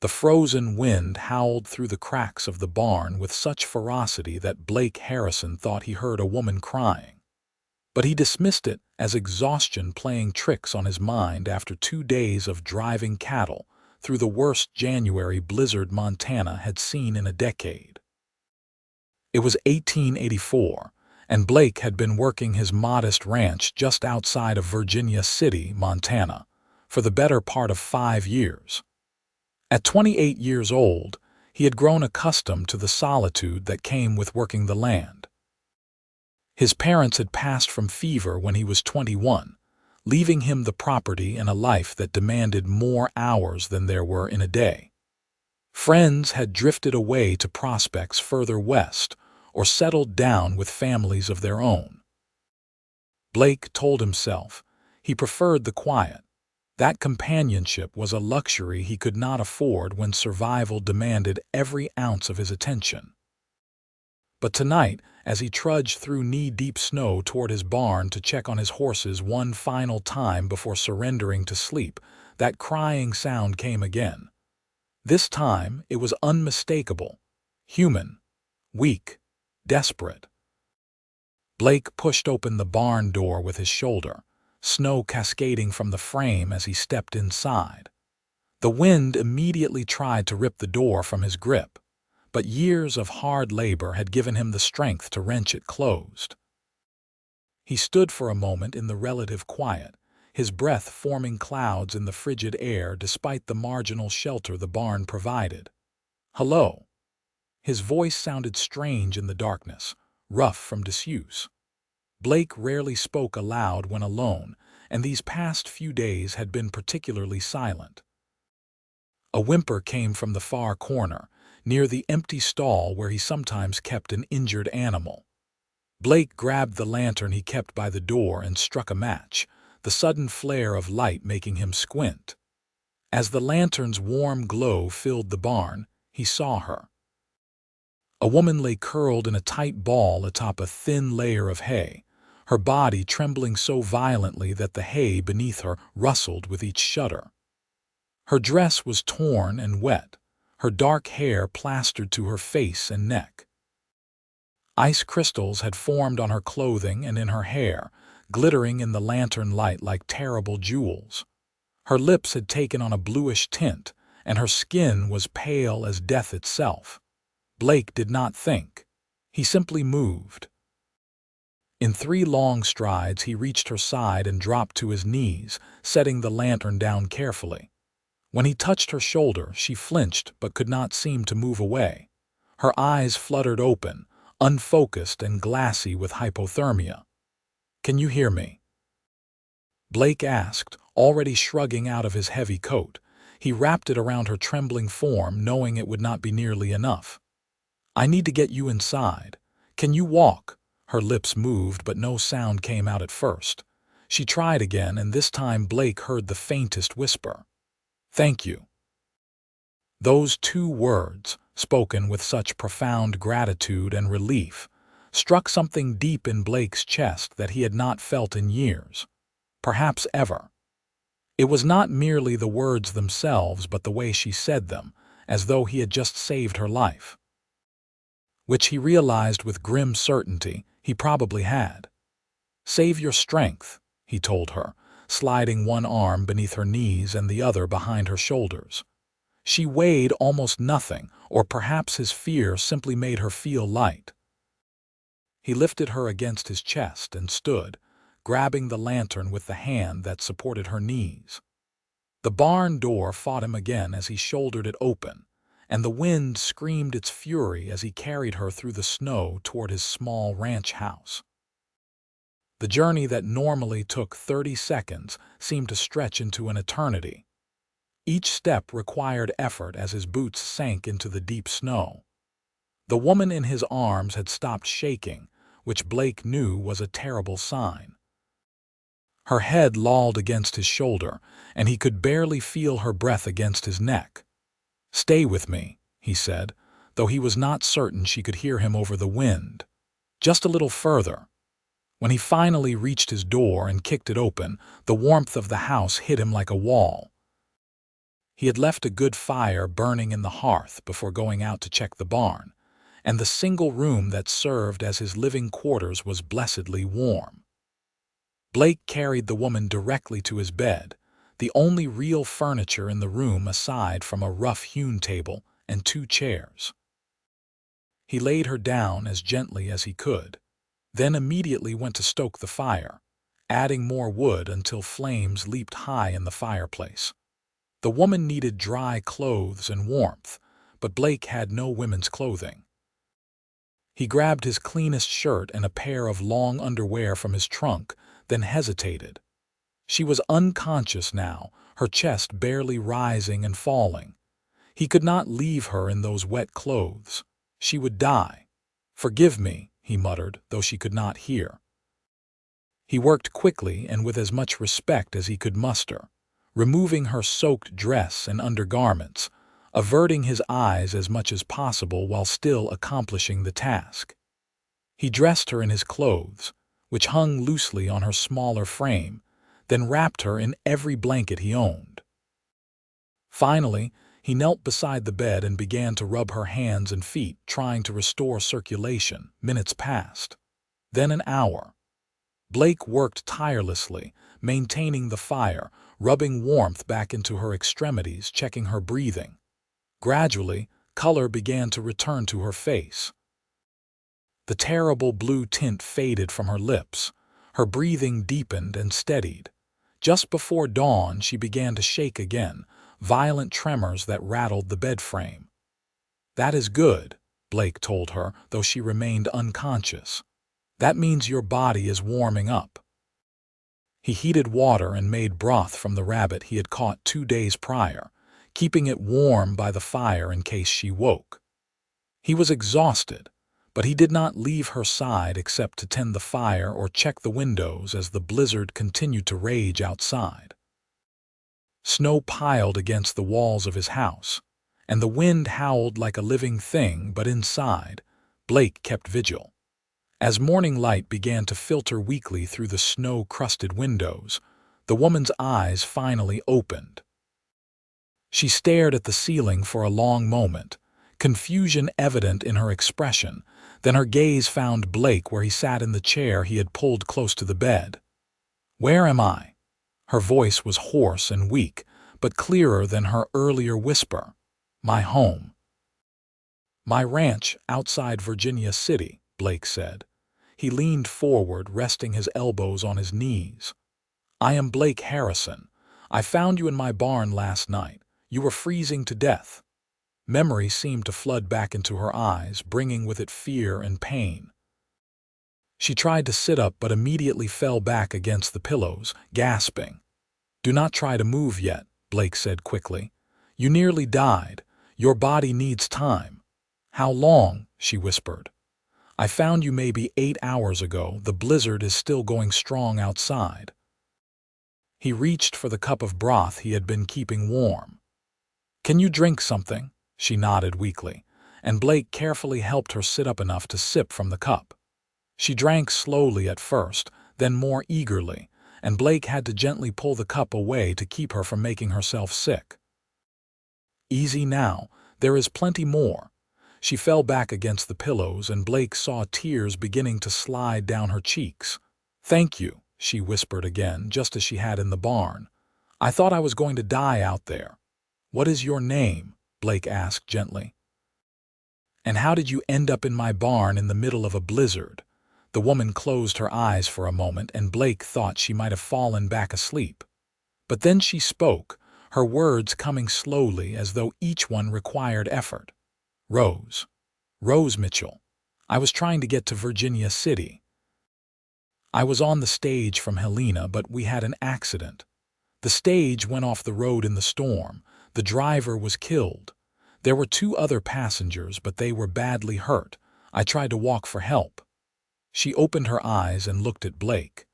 The frozen wind howled through the cracks of the barn with such ferocity that Blake Harrison thought he heard a woman crying. But he dismissed it as exhaustion playing tricks on his mind after 2 days of driving cattle through the worst January blizzard Montana had seen in a decade. It was 1884, and Blake had been working his modest ranch just outside of Virginia City, Montana, for the better part of 5 years. At 28 years old, he had grown accustomed to the solitude that came with working the land. His parents had passed from fever when he was 21, leaving him the property and a life that demanded more hours than there were in a day. Friends had drifted away to prospects further west or settled down with families of their own. Blake told himself he preferred the quiet. That companionship was a luxury he could not afford when survival demanded every ounce of his attention. But tonight, as he trudged through knee-deep snow toward his barn to check on his horses one final time before surrendering to sleep, that crying sound came again. This time it was unmistakable, human, weak, desperate. Blake pushed open the barn door with his shoulder, snow cascading from the frame as he stepped inside. The wind immediately tried to rip the door from his grip, but years of hard labor had given him the strength to wrench it closed. He stood for a moment in the relative quiet, his breath forming clouds in the frigid air despite the marginal shelter the barn provided. "Hello." His voice sounded strange in the darkness, rough from disuse. Blake rarely spoke aloud when alone, and these past few days had been particularly silent. A whimper came from the far corner, near the empty stall where he sometimes kept an injured animal. Blake grabbed the lantern he kept by the door and struck a match, the sudden flare of light making him squint. As the lantern's warm glow filled the barn, he saw her. A woman lay curled in a tight ball atop a thin layer of hay, her body trembling so violently that the hay beneath her rustled with each shudder. Her dress was torn and wet, her dark hair plastered to her face and neck. Ice crystals had formed on her clothing and in her hair, glittering in the lantern light like terrible jewels. Her lips had taken on a bluish tint, and her skin was pale as death itself. Blake did not think. He simply moved. In 3 long strides he reached her side and dropped to his knees, setting the lantern down carefully. When he touched her shoulder, she flinched but could not seem to move away. Her eyes fluttered open, unfocused and glassy with hypothermia. "Can you hear me?" Blake asked, already shrugging out of his heavy coat. He wrapped it around her trembling form, knowing it would not be nearly enough. "I need to get you inside. Can you walk?" Her lips moved, but no sound came out at first. She tried again, and this time Blake heard the faintest whisper. "Thank you." Those 2 words, spoken with such profound gratitude and relief, struck something deep in Blake's chest that he had not felt in years, perhaps ever. It was not merely the words themselves, but the way she said them, as though he had just saved her life. Which he realized with grim certainty he probably had. "Save your strength," he told her, sliding one arm beneath her knees and the other behind her shoulders. She weighed almost nothing, or perhaps his fear simply made her feel light. He lifted her against his chest and stood, grabbing the lantern with the hand that supported her knees. The barn door fought him again as he shouldered it open, and the wind screamed its fury as he carried her through the snow toward his small ranch house. The journey that normally took 30 seconds seemed to stretch into an eternity. Each step required effort as his boots sank into the deep snow. The woman in his arms had stopped shaking, which Blake knew was a terrible sign. Her head lolled against his shoulder, and he could barely feel her breath against his neck. "Stay with me," he said, though he was not certain she could hear him over the wind. "Just a little further." When he finally reached his door and kicked it open, the warmth of the house hit him like a wall. He had left a good fire burning in the hearth before going out to check the barn, and the single room that served as his living quarters was blessedly warm. Blake carried the woman directly to his bed, the only real furniture in the room aside from a rough-hewn table and 2 chairs. He laid her down as gently as he could, then immediately went to stoke the fire, adding more wood until flames leaped high in the fireplace. The woman needed dry clothes and warmth, but Blake had no women's clothing. He grabbed his cleanest shirt and a pair of long underwear from his trunk, then hesitated. She was unconscious now, her chest barely rising and falling. He could not leave her in those wet clothes. She would die. "Forgive me," he muttered, though she could not hear. He worked quickly and with as much respect as he could muster, removing her soaked dress and undergarments, averting his eyes as much as possible while still accomplishing the task. He dressed her in his clothes, which hung loosely on her smaller frame, then wrapped her in every blanket he owned. Finally, he knelt beside the bed and began to rub her hands and feet, trying to restore circulation. Minutes passed. Then an hour. Blake worked tirelessly, maintaining the fire, rubbing warmth back into her extremities, checking her breathing. Gradually, color began to return to her face. The terrible blue tint faded from her lips. Her breathing deepened and steadied. Just before dawn, she began to shake again, violent tremors that rattled the bed frame. "That is good," Blake told her, though she remained unconscious. "That means your body is warming up." He heated water and made broth from the rabbit he had caught 2 days prior, keeping it warm by the fire in case she woke. He was exhausted, but he did not leave her side except to tend the fire or check the windows as the blizzard continued to rage outside. Snow piled against the walls of his house, and the wind howled like a living thing, but inside, Blake kept vigil. As morning light began to filter weakly through the snow-crusted windows, the woman's eyes finally opened. She stared at the ceiling for a long moment, confusion evident in her expression. Then her gaze found Blake where he sat in the chair he had pulled close to the bed. "Where am I?" Her voice was hoarse and weak, but clearer than her earlier whisper. "My home." "My ranch outside Virginia City," Blake said. He leaned forward, resting his elbows on his knees. "I am Blake Harrison. I found you in my barn last night. You were freezing to death." Memory seemed to flood back into her eyes, bringing with it fear and pain. She tried to sit up but immediately fell back against the pillows, gasping. "Do not try to move yet," Blake said quickly. "You nearly died. Your body needs time." "How long?" she whispered. "I found you maybe 8 hours ago. The blizzard is still going strong outside." He reached for the cup of broth he had been keeping warm. "Can you drink something?" She nodded weakly, and Blake carefully helped her sit up enough to sip from the cup. She drank slowly at first, then more eagerly, and Blake had to gently pull the cup away to keep her from making herself sick. "Easy now, there is plenty more." She fell back against the pillows, and Blake saw tears beginning to slide down her cheeks. "Thank you," she whispered again, just as she had in the barn. "I thought I was going to die out there." "What is your name?" Blake asked gently. "And how did you end up in my barn in the middle of a blizzard?" The woman closed her eyes for a moment, and Blake thought she might have fallen back asleep. But then she spoke, her words coming slowly as though each one required effort. "Rose. Rose Mitchell. I was trying to get to Virginia City. I was on the stage from Helena, but we had an accident. The stage went off the road in the storm. The driver was killed. There were 2 other passengers, but they were badly hurt. I tried to walk for help." She opened her eyes and looked at Blake.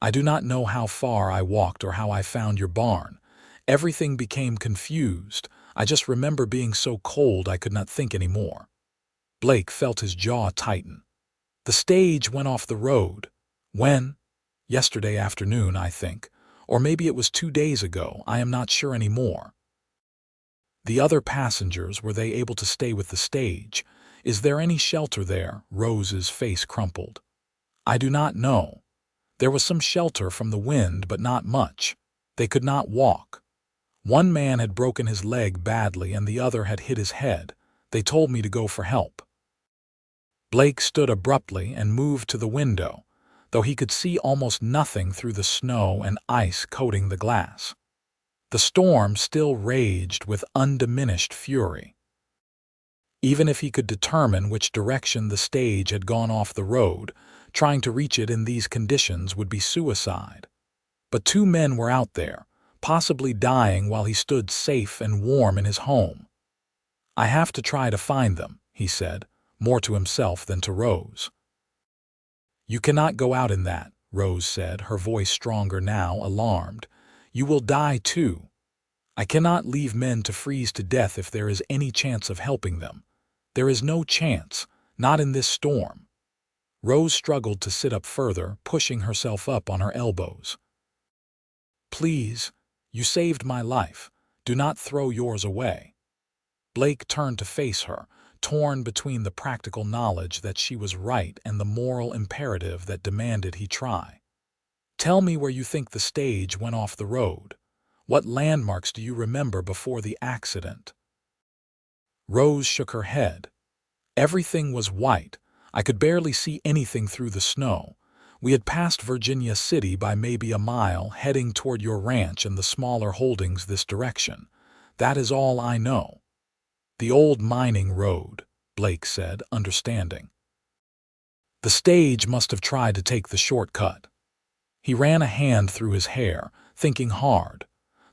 "I do not know how far I walked or how I found your barn. Everything became confused. I just remember being so cold I could not think anymore." Blake felt his jaw tighten. "The stage went off the road. When?" "Yesterday afternoon, I think. Or maybe it was 2 days ago. I am not sure anymore." The other passengers, were they able to stay with the stage? Is there any shelter there? Rose's face crumpled. I do not know. There was some shelter from the wind, but not much. They could not walk. One man had broken his leg badly and the other had hit his head. They told me to go for help. Blake stood abruptly and moved to the window, though he could see almost nothing through the snow and ice coating the glass. The storm still raged with undiminished fury. Even if he could determine which direction the stage had gone off the road, trying to reach it in these conditions would be suicide. But two men were out there, possibly dying while he stood safe and warm in his home. I have to try to find them, he said, more to himself than to Rose. You cannot go out in that, Rose said, her voice stronger now, alarmed. You will die too. I cannot leave men to freeze to death if there is any chance of helping them. There is no chance, not in this storm. Rose struggled to sit up further, pushing herself up on her elbows. Please, you saved my life. Do not throw yours away. Blake turned to face her, torn between the practical knowledge that she was right and the moral imperative that demanded he try. Tell me where you think the stage went off the road. What landmarks do you remember before the accident? Rose shook her head. Everything was white. I could barely see anything through the snow. We had passed Virginia City by maybe a mile, heading toward your ranch and the smaller holdings this direction. That is all I know. The old mining road, Blake said, understanding. The stage must have tried to take the shortcut. He ran a hand through his hair, thinking hard.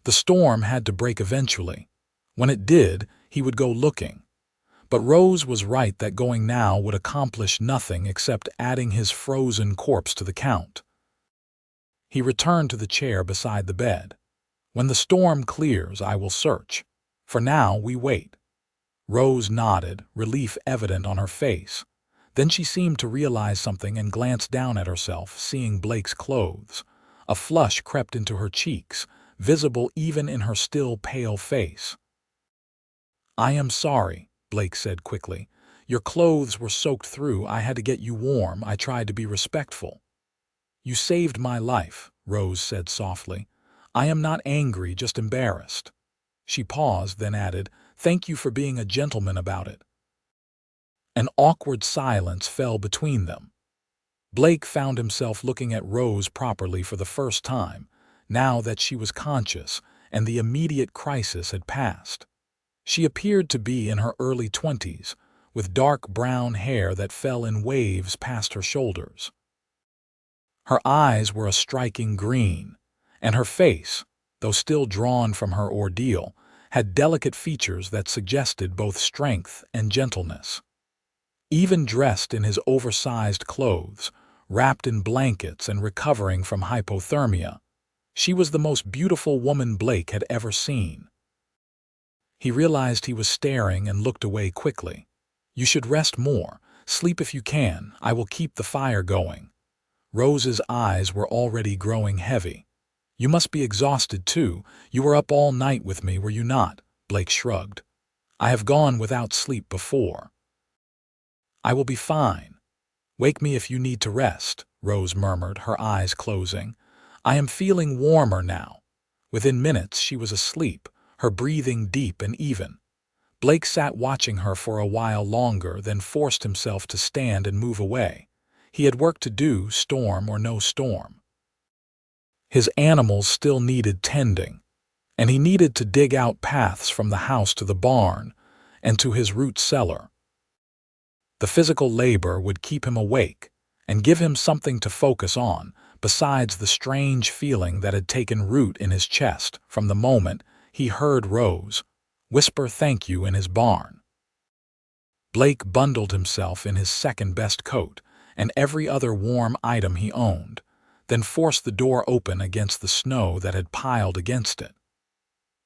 The storm had to break eventually. When it did, he would go looking. But Rose was right that going now would accomplish nothing except adding his frozen corpse to the count. He returned to the chair beside the bed. When the storm clears, I will search. For now, we wait. Rose nodded, relief evident on her face. Then she seemed to realize something and glanced down at herself, seeing Blake's clothes. A flush crept into her cheeks, visible even in her still pale face. I am sorry, Blake said quickly. Your clothes were soaked through. I had to get you warm. I tried to be respectful. You saved my life, Rose said softly. I am not angry, just embarrassed. She paused, then added, Thank you for being a gentleman about it. An awkward silence fell between them. Blake found himself looking at Rose properly for the first time, now that she was conscious and the immediate crisis had passed. She appeared to be in her early 20s, with dark brown hair that fell in waves past her shoulders. Her eyes were a striking green, and her face, though still drawn from her ordeal, had delicate features that suggested both strength and gentleness. Even dressed in his oversized clothes, wrapped in blankets and recovering from hypothermia, she was the most beautiful woman Blake had ever seen. He realized he was staring and looked away quickly. You should rest more. Sleep if you can. I will keep the fire going. Rose's eyes were already growing heavy. You must be exhausted too. You were up all night with me, were you not? Blake shrugged. I have gone without sleep before. I will be fine. Wake me if you need to rest, Rose murmured, her eyes closing. I am feeling warmer now. Within minutes she was asleep, her breathing deep and even. Blake sat watching her for a while longer, then forced himself to stand and move away. He had work to do, storm or no storm. His animals still needed tending, and he needed to dig out paths from the house to the barn and to his root cellar. The physical labor would keep him awake and give him something to focus on, besides the strange feeling that had taken root in his chest from the moment he heard Rose whisper thank you in his barn. Blake bundled himself in his second-best coat and every other warm item he owned, then forced the door open against the snow that had piled against it.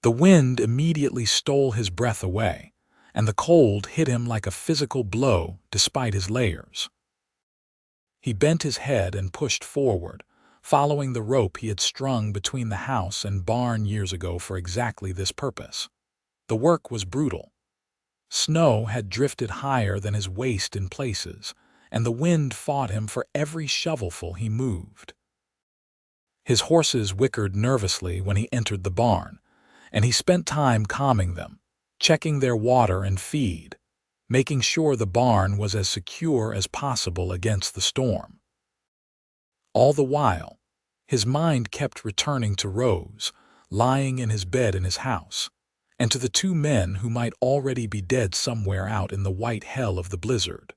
The wind immediately stole his breath away, and the cold hit him like a physical blow despite his layers. He bent his head and pushed forward, following the rope he had strung between the house and barn years ago for exactly this purpose. The work was brutal. Snow had drifted higher than his waist in places, and the wind fought him for every shovelful he moved. His horses whickered nervously when he entered the barn, and he spent time calming them, checking their water and feed, making sure the barn was as secure as possible against the storm. All the while, his mind kept returning to Rose, lying in his bed in his house, and to the two men who might already be dead somewhere out in the white hell of the blizzard.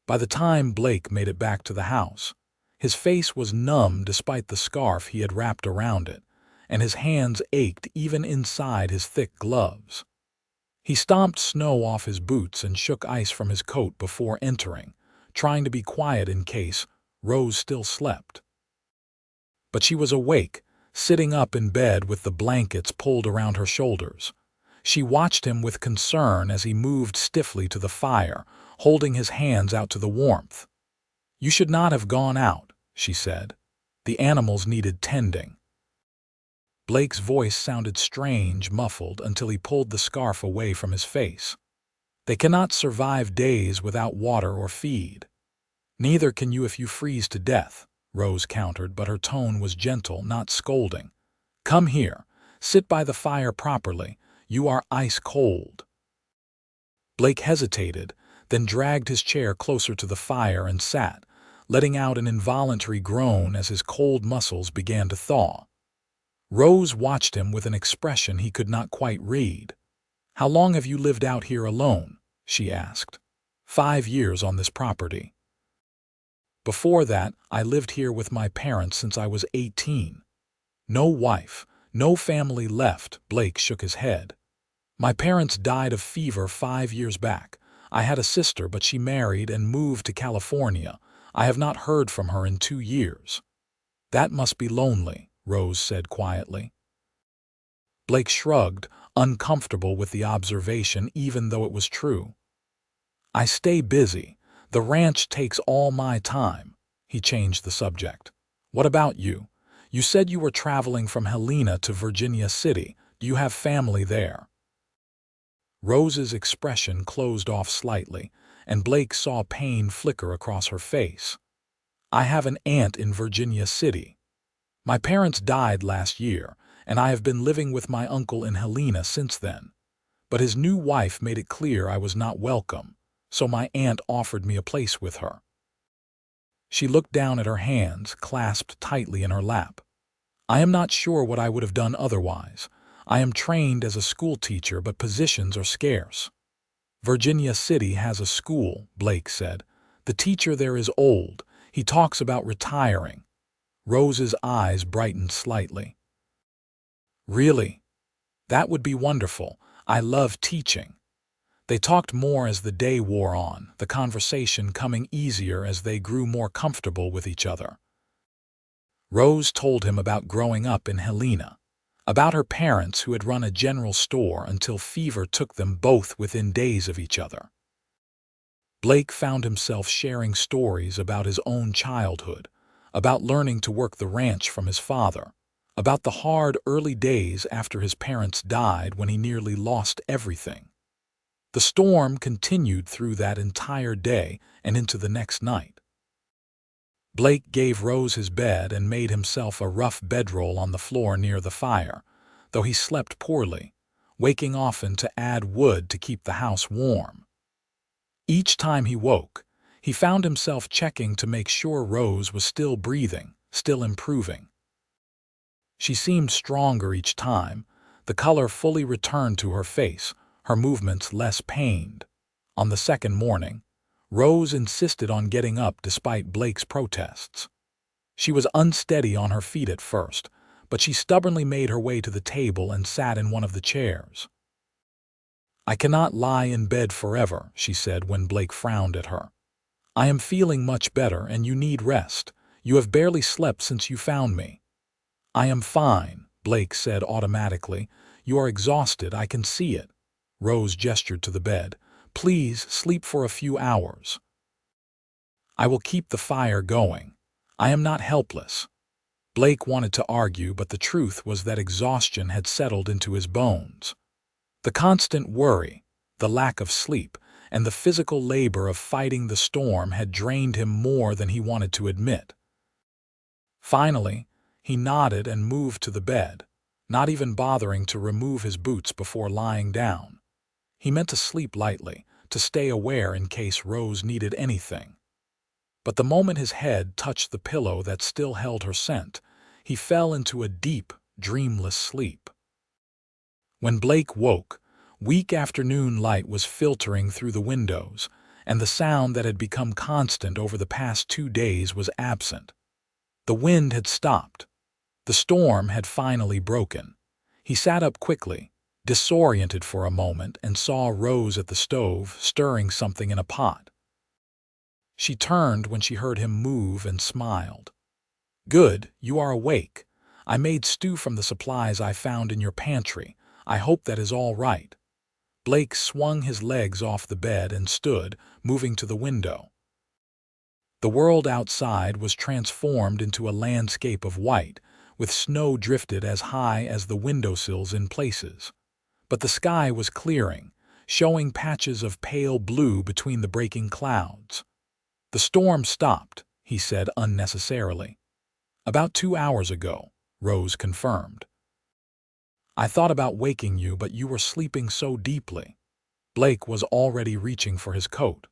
By the time Blake made it back to the house, his face was numb despite the scarf he had wrapped around it, and his hands ached even inside his thick gloves. He stomped snow off his boots and shook ice from his coat before entering, trying to be quiet in case Rose still slept. But she was awake, sitting up in bed with the blankets pulled around her shoulders. She watched him with concern as he moved stiffly to the fire, holding his hands out to the warmth. "You should not have gone out," she said. "The animals needed tending." Blake's voice sounded strange, muffled, until he pulled the scarf away from his face. "They cannot survive days without water or feed." "Neither can you if you freeze to death," Rose countered, but her tone was gentle, not scolding. "Come here. Sit by the fire properly. You are ice cold." Blake hesitated, then dragged his chair closer to the fire and sat, letting out an involuntary groan as his cold muscles began to thaw. Rose watched him with an expression he could not quite read. "How long have you lived out here alone?" she asked. "5 years on this property. Before that, I lived here with my parents since I was 18. No wife, no family left." Blake shook his head. "My parents died of fever 5 years back. I had a sister, but she married and moved to California. I have not heard from her in 2 years." "That must be lonely," Rose said quietly. Blake shrugged, uncomfortable with the observation even though it was true. "I stay busy. The ranch takes all my time." He changed the subject. "What about you? You said you were traveling from Helena to Virginia City. Do you have family there?" Rose's expression closed off slightly, and Blake saw pain flicker across her face. "I have an aunt in Virginia City. My parents died last year, and I have been living with my uncle in Helena since then. But his new wife made it clear I was not welcome, so my aunt offered me a place with her." She looked down at her hands, clasped tightly in her lap. "I am not sure what I would have done otherwise. I am trained as a school teacher, but positions are scarce." "Virginia City has a school," Blake said. "The teacher there is old. He talks about retiring." Rose's eyes brightened slightly. "Really? That would be wonderful. I love teaching." They talked more as the day wore on, the conversation coming easier as they grew more comfortable with each other. Rose told him about growing up in Helena, about her parents who had run a general store until fever took them both within days of each other. Blake found himself sharing stories about his own childhood, about learning to work the ranch from his father, about the hard early days after his parents died when he nearly lost everything. The storm continued through that entire day and into the next night. Blake gave Rose his bed and made himself a rough bedroll on the floor near the fire, though he slept poorly, waking often to add wood to keep the house warm. Each time he woke, he found himself checking to make sure Rose was still breathing, still improving. She seemed stronger each time, the color fully returned to her face, her movements less pained. On the second morning, Rose insisted on getting up despite Blake's protests. She was unsteady on her feet at first, but she stubbornly made her way to the table and sat in one of the chairs. "I cannot lie in bed forever," she said when Blake frowned at her. "I am feeling much better and you need rest. You have barely slept since you found me." "I am fine," Blake said automatically. "You are exhausted, I can see it." Rose gestured to the bed. "Please sleep for a few hours. I will keep the fire going. I am not helpless." Blake wanted to argue, but the truth was that exhaustion had settled into his bones. The constant worry, the lack of sleep, and the physical labor of fighting the storm had drained him more than he wanted to admit. Finally, he nodded and moved to the bed, not even bothering to remove his boots before lying down. He meant to sleep lightly, to stay aware in case Rose needed anything. But the moment his head touched the pillow that still held her scent, he fell into a deep, dreamless sleep. When Blake woke, weak afternoon light was filtering through the windows, and the sound that had become constant over the past 2 days was absent. The wind had stopped. The storm had finally broken. He sat up quickly, disoriented for a moment, and saw Rose at the stove, stirring something in a pot. She turned when she heard him move and smiled. "Good, you are awake. I made stew from the supplies I found in your pantry. I hope that is all right." Blake swung his legs off the bed and stood, moving to the window. The world outside was transformed into a landscape of white, with snow drifted as high as the windowsills in places. But the sky was clearing, showing patches of pale blue between the breaking clouds. "The storm stopped," he said unnecessarily. "About 2 hours ago," Rose confirmed. "I thought about waking you, but you were sleeping so deeply." Blake was already reaching for his coat.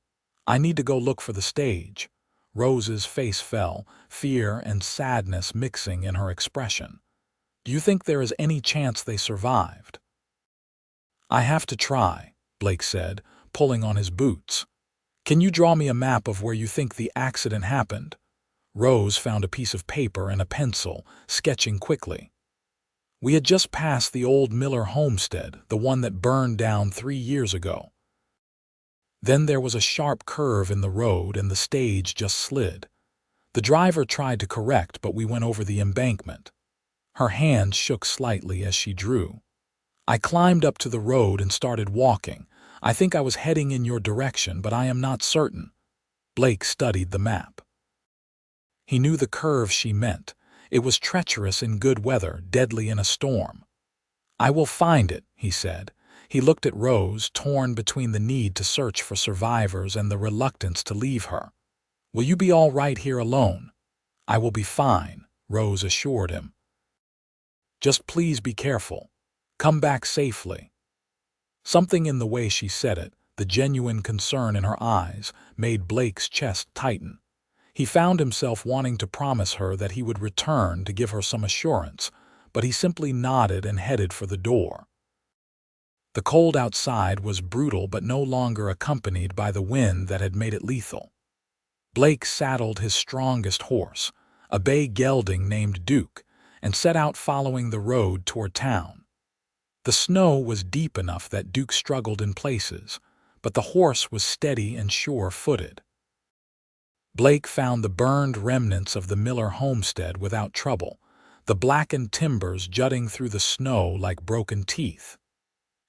"I need to go look for the stage." Rose's face fell, fear and sadness mixing in her expression. "Do you think there is any chance they survived?" "I have to try," Blake said, pulling on his boots. "Can you draw me a map of where you think the accident happened?" Rose found a piece of paper and a pencil, sketching quickly. "We had just passed the old Miller homestead, the one that burned down 3 years ago. Then there was a sharp curve in the road and the stage just slid. The driver tried to correct, but we went over the embankment." Her hand shook slightly as she drew. "I climbed up to the road and started walking. I think I was heading in your direction, but I am not certain." Blake studied the map. He knew the curve she meant. It was treacherous in good weather, deadly in a storm. "I will find it," he said. He looked at Rose, torn between the need to search for survivors and the reluctance to leave her. "Will you be all right here alone?" "I will be fine," Rose assured him. "Just please be careful. Come back safely." Something in the way she said it, the genuine concern in her eyes, made Blake's chest tighten. He found himself wanting to promise her that he would return to give her some assurance, but he simply nodded and headed for the door. The cold outside was brutal, but no longer accompanied by the wind that had made it lethal. Blake saddled his strongest horse, a bay gelding named Duke, and set out following the road toward town. The snow was deep enough that Duke struggled in places, but the horse was steady and sure-footed. Blake found the burned remnants of the Miller homestead without trouble, the blackened timbers jutting through the snow like broken teeth.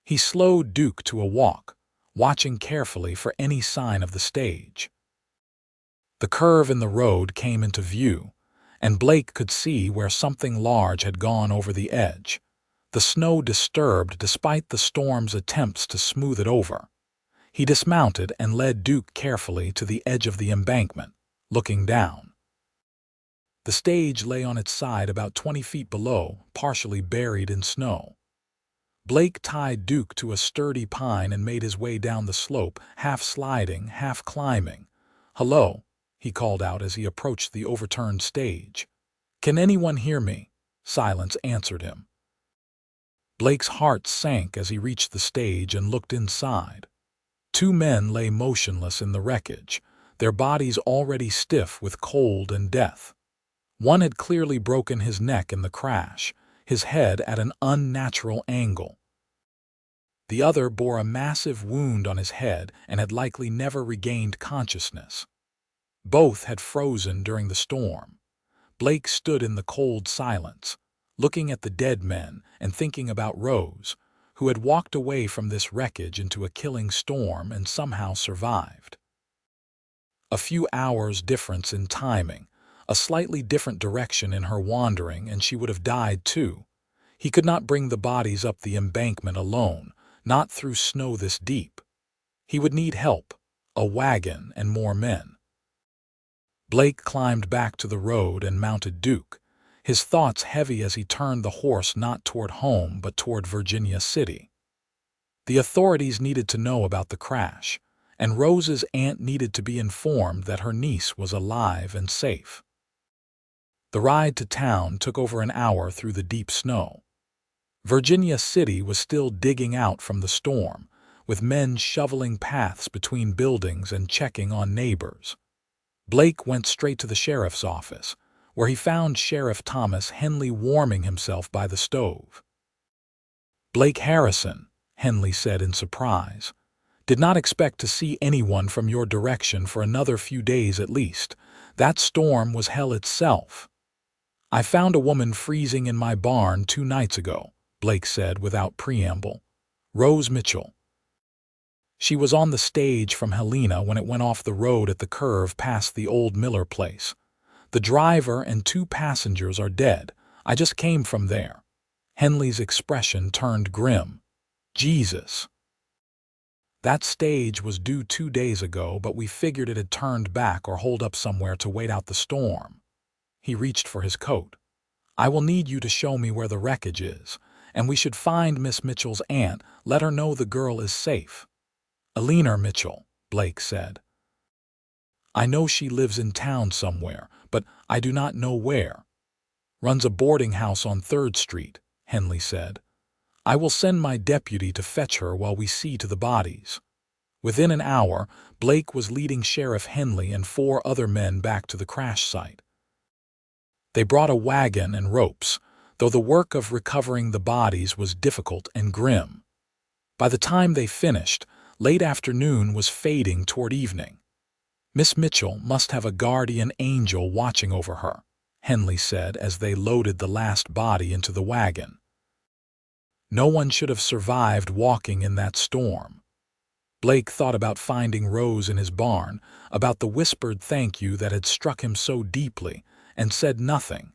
He slowed Duke to a walk, watching carefully for any sign of the stage. The curve in the road came into view, and Blake could see where something large had gone over the edge, the snow disturbed despite the storm's attempts to smooth it over. He dismounted and led Duke carefully to the edge of the embankment, looking down. The stage lay on its side about 20 feet below, partially buried in snow. Blake tied Duke to a sturdy pine and made his way down the slope, half sliding, half climbing. "Hello," he called out as he approached the overturned stage. "Can anyone hear me?" Silence answered him. Blake's heart sank as he reached the stage and looked inside. 2 men lay motionless in the wreckage, their bodies already stiff with cold and death. One had clearly broken his neck in the crash, his head at an unnatural angle. The other bore a massive wound on his head and had likely never regained consciousness. Both had frozen during the storm. Blake stood in the cold silence, looking at the dead men and thinking about Rose, who had walked away from this wreckage into a killing storm and somehow survived. A few hours difference in timing, a slightly different direction in her wandering, and she would have died too. He could not bring the bodies up the embankment alone, not through snow this deep. He would need help, a wagon and more men. Blake climbed back to the road and mounted Duke, his thoughts heavy as he turned the horse not toward home but toward Virginia City. The authorities needed to know about the crash, and Rose's aunt needed to be informed that her niece was alive and safe. The ride to town took over an hour through the deep snow. Virginia City was still digging out from the storm, with men shoveling paths between buildings and checking on neighbors. Blake went straight to the sheriff's office, where he found Sheriff Thomas Henley warming himself by the stove. "Blake Harrison," Henley said in surprise, "did not expect to see anyone from your direction for another few days at least. That storm was hell itself." "I found a woman freezing in my barn 2 nights ago," Blake said without preamble. "Rose Mitchell. She was on the stage from Helena when it went off the road at the curve past the old Miller place. The driver and 2 passengers are dead. I just came from there." Henley's expression turned grim. "Jesus." "That stage was due 2 days ago, but we figured it had turned back or holed up somewhere to wait out the storm." He reached for his coat. "I will need you to show me where the wreckage is, and we should find Miss Mitchell's aunt. Let her know the girl is safe." "Eleanor Mitchell," Blake said. "I know she lives in town somewhere, but I do not know where." "Runs a boarding house on 3rd Street, Henley said. "I will send my deputy to fetch her while we see to the bodies." Within an hour, Blake was leading Sheriff Henley and 4 other men back to the crash site. They brought a wagon and ropes, though the work of recovering the bodies was difficult and grim. By the time they finished, late afternoon was fading toward evening. "Miss Mitchell must have a guardian angel watching over her," Henley said as they loaded the last body into the wagon. "No one should have survived walking in that storm." Blake thought about finding Rose in his barn, about the whispered thank you that had struck him so deeply, and said nothing.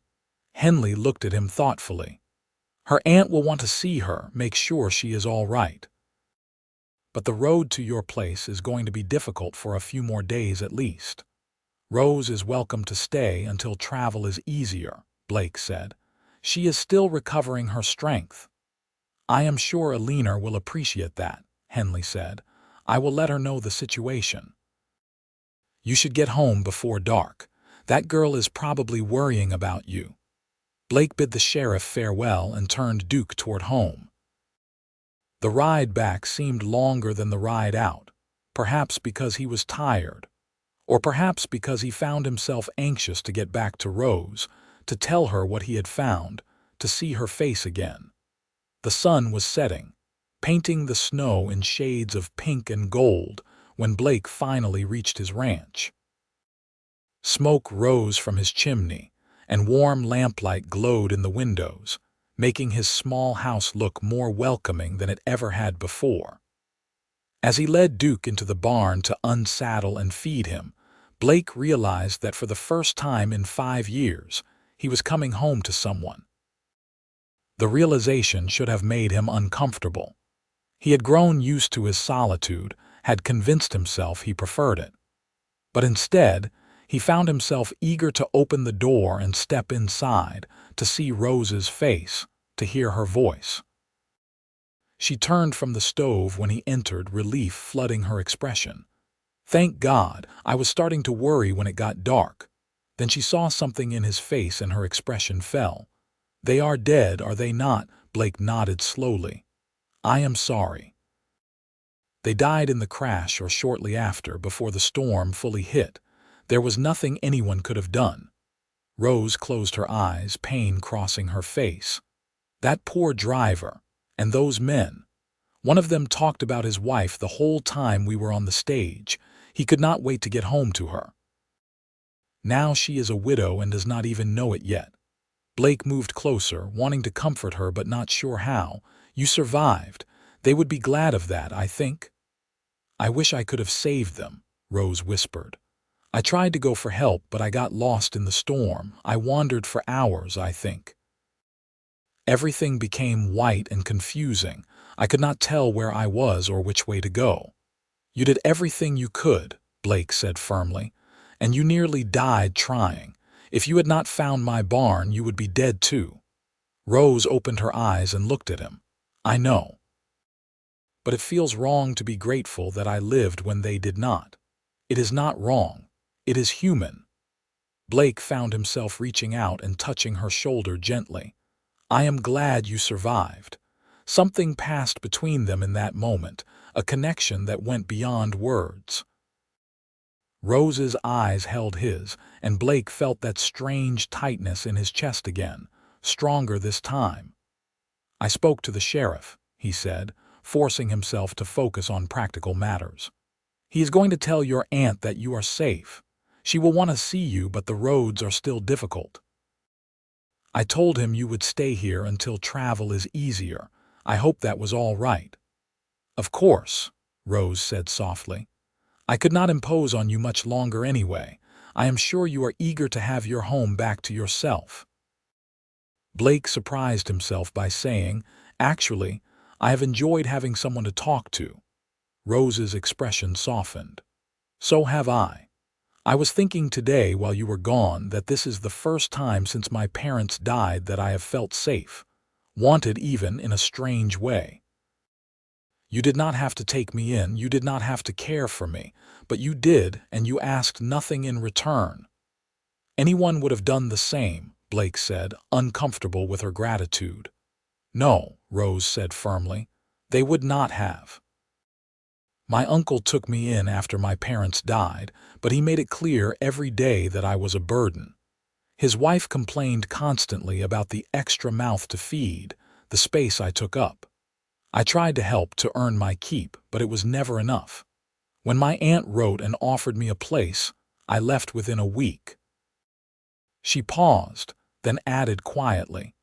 Henley looked at him thoughtfully. "Her aunt will want to see her, make sure she is all right. But the road to your place is going to be difficult for a few more days at least. Rose is welcome to stay until travel is easier," Blake said. "She is still recovering her strength." "I am sure Eleanor will appreciate that," Henley said. "I will let her know the situation." "You should get home before dark. That girl is probably worrying about you." Blake bid the sheriff farewell and turned Duke toward home. The ride back seemed longer than the ride out, perhaps because he was tired, or perhaps because he found himself anxious to get back to Rose, to tell her what he had found, to see her face again. The sun was setting, painting the snow in shades of pink and gold when Blake finally reached his ranch. Smoke rose from his chimney, and warm lamplight glowed in the windows, making his small house look more welcoming than it ever had before. As he led Duke into the barn to unsaddle and feed him, Blake realized that for the first time in 5 years, he was coming home to someone. The realization should have made him uncomfortable. He had grown used to his solitude, had convinced himself he preferred it. But instead, he found himself eager to open the door and step inside, to see Rose's face, to hear her voice. She turned from the stove when he entered, relief flooding her expression. "Thank God, I was starting to worry when it got dark." Then she saw something in his face and her expression fell. "They are dead, are they not?" Blake nodded slowly. "I am sorry." "They died in the crash or shortly after, before the storm fully hit. There was nothing anyone could have done." Rose closed her eyes, pain crossing her face. "That poor driver, and those men. One of them talked about his wife the whole time we were on the stage. He could not wait to get home to her. Now she is a widow and does not even know it yet." Blake moved closer, wanting to comfort her but not sure how. "You survived. They would be glad of that, I think." "I wish I could have saved them," Rose whispered. "I tried to go for help, but I got lost in the storm. I wandered for hours, I think." Everything became white and confusing, I could not tell where I was or which way to go. You did everything you could, Blake said firmly, and you nearly died trying. If you had not found my barn, you would be dead too. Rose opened her eyes and looked at him. I know. But it feels wrong to be grateful that I lived when they did not. It is not wrong. It is human. Blake found himself reaching out and touching her shoulder gently. I am glad you survived. Something passed between them in that moment, a connection that went beyond words. Rose's eyes held his, and Blake felt that strange tightness in his chest again, stronger this time. I spoke to the sheriff, he said, forcing himself to focus on practical matters. He is going to tell your aunt that you are safe. She will want to see you, but the roads are still difficult. I told him you would stay here until travel is easier. I hope that was all right. Of course, Rose said softly. I could not impose on you much longer anyway. I am sure you are eager to have your home back to yourself. Blake surprised himself by saying, Actually, I have enjoyed having someone to talk to. Rose's expression softened. So have I. I was thinking today while you were gone that this is the first time since my parents died that I have felt safe, wanted even in a strange way. You did not have to take me in, you did not have to care for me, but you did, and you asked nothing in return. Anyone would have done the same, Blake said, uncomfortable with her gratitude. No, Rose said firmly, they would not have. My uncle took me in after my parents died, but he made it clear every day that I was a burden. His wife complained constantly about the extra mouth to feed, the space I took up. I tried to help to earn my keep, but it was never enough. When my aunt wrote and offered me a place, I left within a week. She paused, then added quietly,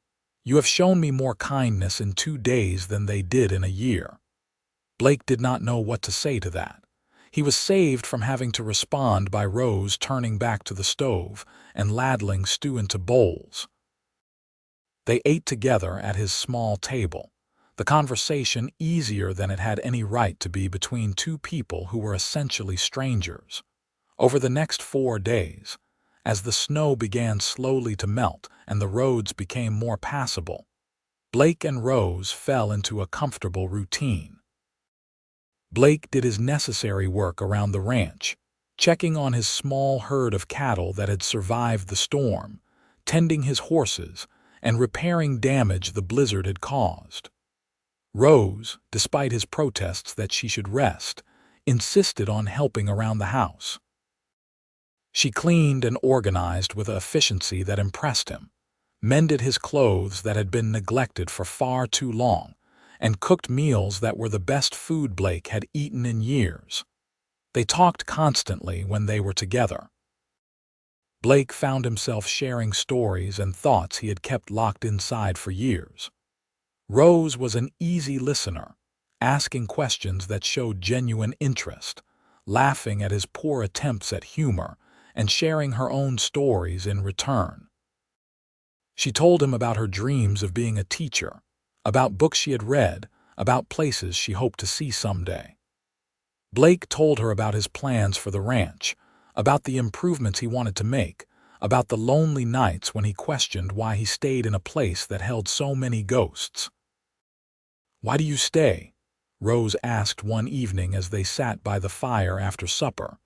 You have shown me more kindness in 2 days than they did in a year. Blake did not know what to say to that. He was saved from having to respond by Rose turning back to the stove and ladling stew into bowls. They ate together at his small table, the conversation easier than it had any right to be between two people who were essentially strangers. Over the next 4 days, as the snow began slowly to melt and the roads became more passable, Blake and Rose fell into a comfortable routine. Blake did his necessary work around the ranch, checking on his small herd of cattle that had survived the storm, tending his horses, and repairing damage the blizzard had caused. Rose, despite his protests that she should rest, insisted on helping around the house. She cleaned and organized with an efficiency that impressed him, mended his clothes that had been neglected for far too long, and cooked meals that were the best food Blake had eaten in years. They talked constantly when they were together. Blake found himself sharing stories and thoughts he had kept locked inside for years. Rose was an easy listener, asking questions that showed genuine interest, laughing at his poor attempts at humor, and sharing her own stories in return. She told him about her dreams of being a teacher, about books she had read, about places she hoped to see someday. Blake told her about his plans for the ranch, about the improvements he wanted to make, about the lonely nights when he questioned why he stayed in a place that held so many ghosts. "Why do you stay?" Rose asked one evening as they sat by the fire after supper.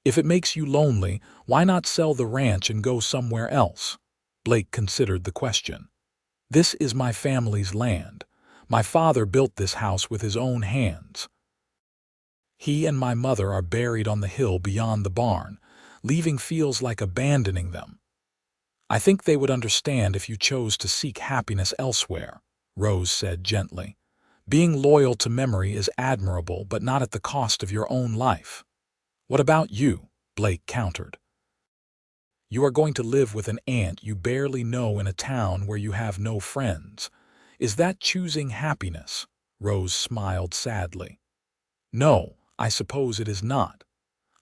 "If it makes you lonely, why not sell the ranch and go somewhere else?" Blake considered the question. "This is my family's land. My father built this house with his own hands. He and my mother are buried on the hill beyond the barn. Leaving feels like abandoning them. I think they would understand if you chose to seek happiness elsewhere," Rose said gently. "Being loyal to memory is admirable, but not at the cost of your own life." "What about you?" Blake countered. "You are going to live with an aunt you barely know in a town where you have no friends. Is that choosing happiness?" Rose smiled sadly. "No, I suppose it is not.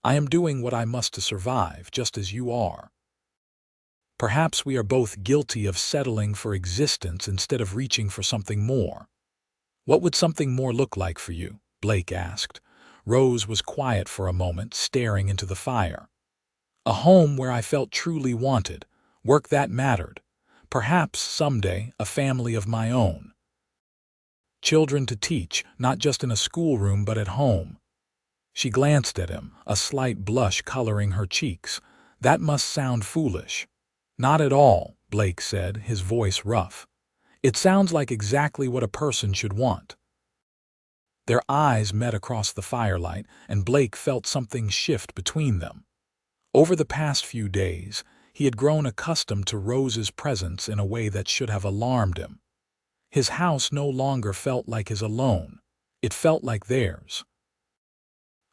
I am doing what I must to survive, just as you are. Perhaps we are both guilty of settling for existence instead of reaching for something more." "What would something more look like for you?" Blake asked. Rose was quiet for a moment, staring into the fire. "A home where I felt truly wanted, work that mattered. Perhaps, someday, a family of my own. Children to teach, not just in a schoolroom but at home." She glanced at him, a slight blush coloring her cheeks. "That must sound foolish." "Not at all," Blake said, his voice rough. "It sounds like exactly what a person should want." Their eyes met across the firelight, and Blake felt something shift between them. Over the past few days, he had grown accustomed to Rose's presence in a way that should have alarmed him. His house no longer felt like his alone. It felt like theirs.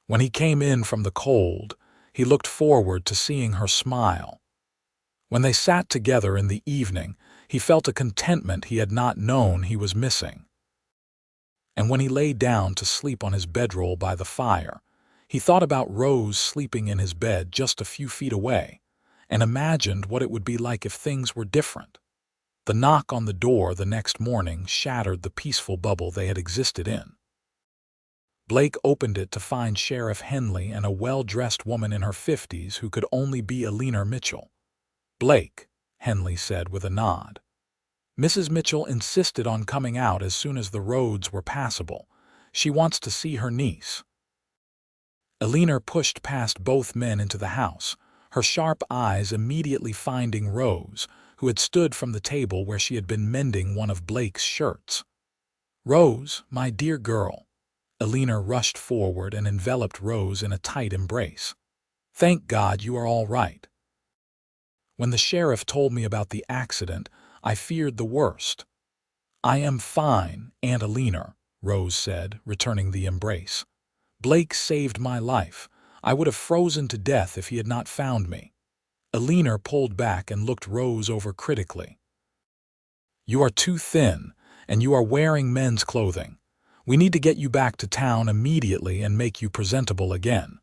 When he came in from the cold, he looked forward to seeing her smile. When they sat together in the evening, he felt a contentment he had not known he was missing. And when he lay down to sleep on his bedroll by the fire, he thought about Rose sleeping in his bed just a few feet away, and imagined what it would be like if things were different. The knock on the door the next morning shattered the peaceful bubble they had existed in. Blake opened it to find Sheriff Henley and a well-dressed woman in her 50s who could only be Alina Mitchell. "Blake," Henley said with a nod. "Mrs. Mitchell insisted on coming out as soon as the roads were passable. She wants to see her niece." Alina pushed past both men into the house, her sharp eyes immediately finding Rose, who had stood from the table where she had been mending one of Blake's shirts. "Rose, my dear girl." Alina rushed forward and enveloped Rose in a tight embrace. "Thank God you are all right. When the sheriff told me about the accident, I feared the worst." "I am fine, Aunt Alina," Rose said, returning the embrace. "Blake saved my life. I would have frozen to death if he had not found me." Alina pulled back and looked Rose over critically. "You are too thin, and you are wearing men's clothing. We need to get you back to town immediately and make you presentable again."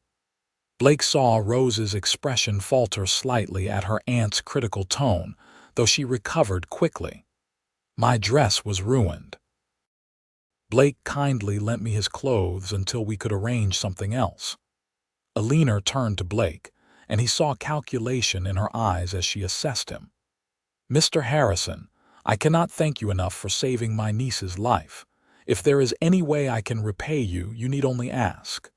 Blake saw Rose's expression falter slightly at her aunt's critical tone, though she recovered quickly. "My dress was ruined. Blake kindly lent me his clothes until we could arrange something else." Alina turned to Blake, and he saw calculation in her eyes as she assessed him. "Mr. Harrison, I cannot thank you enough for saving my niece's life. If there is any way I can repay you, you need only ask."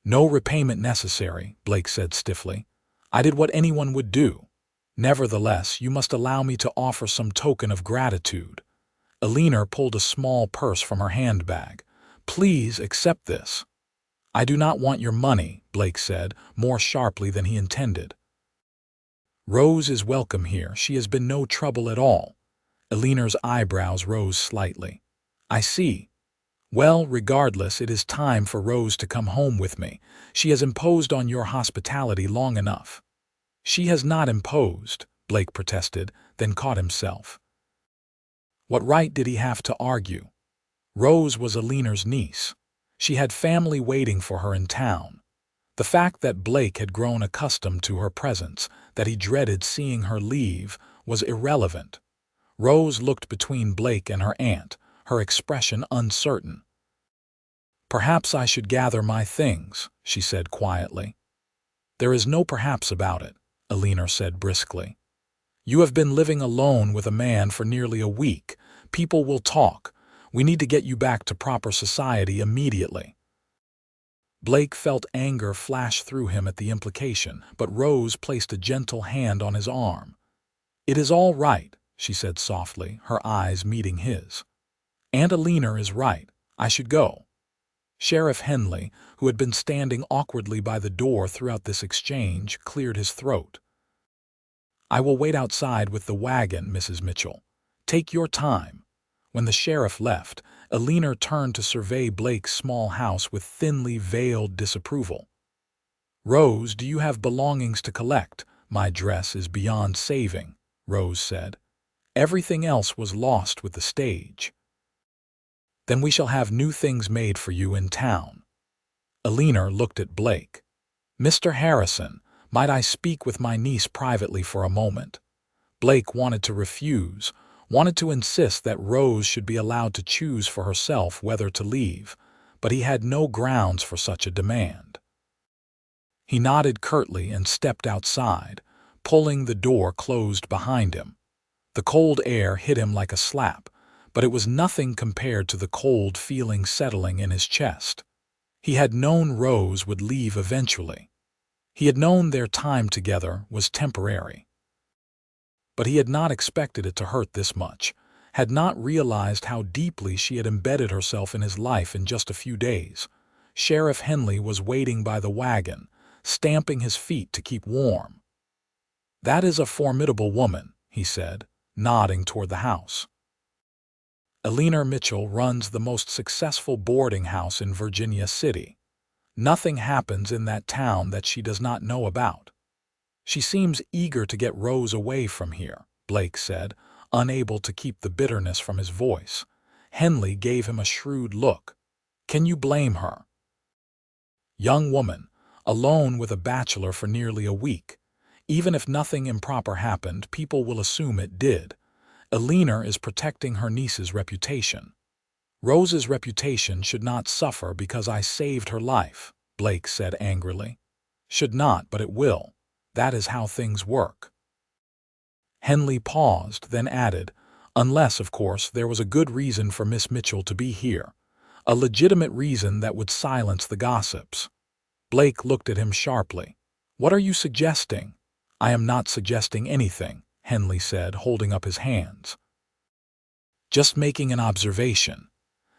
"No repayment necessary," Blake said stiffly. "I did what anyone would do. Nevertheless, you must allow me to offer some token of gratitude." Alina pulled a small purse from her handbag. "Please accept this." "I do not want your money," Blake said, more sharply than he intended. "Rose is welcome here. She has been no trouble at all." Alina's eyebrows rose slightly. "I see. Well, regardless, it is time for Rose to come home with me. She has imposed on your hospitality long enough." "She has not imposed," Blake protested, then caught himself. What right did he have to argue? Rose was Alina's niece. She had family waiting for her in town. The fact that Blake had grown accustomed to her presence, that he dreaded seeing her leave, was irrelevant. Rose looked between Blake and her aunt, her expression uncertain. "Perhaps I should gather my things," she said quietly. "There is no perhaps about it," Alina said briskly. "You have been living alone with a man for nearly a week. People will talk. We need to get you back to proper society immediately." Blake felt anger flash through him at the implication, but Rose placed a gentle hand on his arm. "It is all right," she said softly, her eyes meeting his. "Aunt Alina is right. I should go." Sheriff Henley, who had been standing awkwardly by the door throughout this exchange, cleared his throat. "I will wait outside with the wagon, Mrs. Mitchell. Take your time." When the sheriff left, Alina turned to survey Blake's small house with thinly veiled disapproval. "Rose, do you have belongings to collect?" "My dress is beyond saving," Rose said. "Everything else was lost with the stage." "Then we shall have new things made for you in town." Alina looked at Blake. "Mr. Harrison, might I speak with my niece privately for a moment?" Blake wanted to refuse. wanted to insist that Rose should be allowed to choose for herself whether to leave, but he had no grounds for such a demand. He nodded curtly and stepped outside, pulling the door closed behind him. The cold air hit him like a slap, but it was nothing compared to the cold feeling settling in his chest. He had known Rose would leave eventually. He had known their time together was temporary. But he had not expected it to hurt this much, had not realized how deeply she had embedded herself in his life in just a few days. Sheriff Henley was waiting by the wagon, stamping his feet to keep warm. "That is a formidable woman," he said, nodding toward the house. Eleanor Mitchell runs the most successful boarding house in Virginia City. Nothing happens in that town that she does not know about. She seems eager to get Rose away from here, Blake said, unable to keep the bitterness from his voice. Henley gave him a shrewd look. "Can you blame her? Young woman, alone with a bachelor for nearly a week. Even if nothing improper happened, people will assume it did. Eleanor is protecting her niece's reputation. Rose's reputation should not suffer because I saved her life," Blake said angrily. "Should not, but it will. That is how things work." Henley paused, then added, "Unless, of course, there was a good reason for Miss Mitchell to be here. A legitimate reason that would silence the gossips." Blake looked at him sharply. "What are you suggesting?" "I am not suggesting anything," Henley said, holding up his hands. "Just making an observation.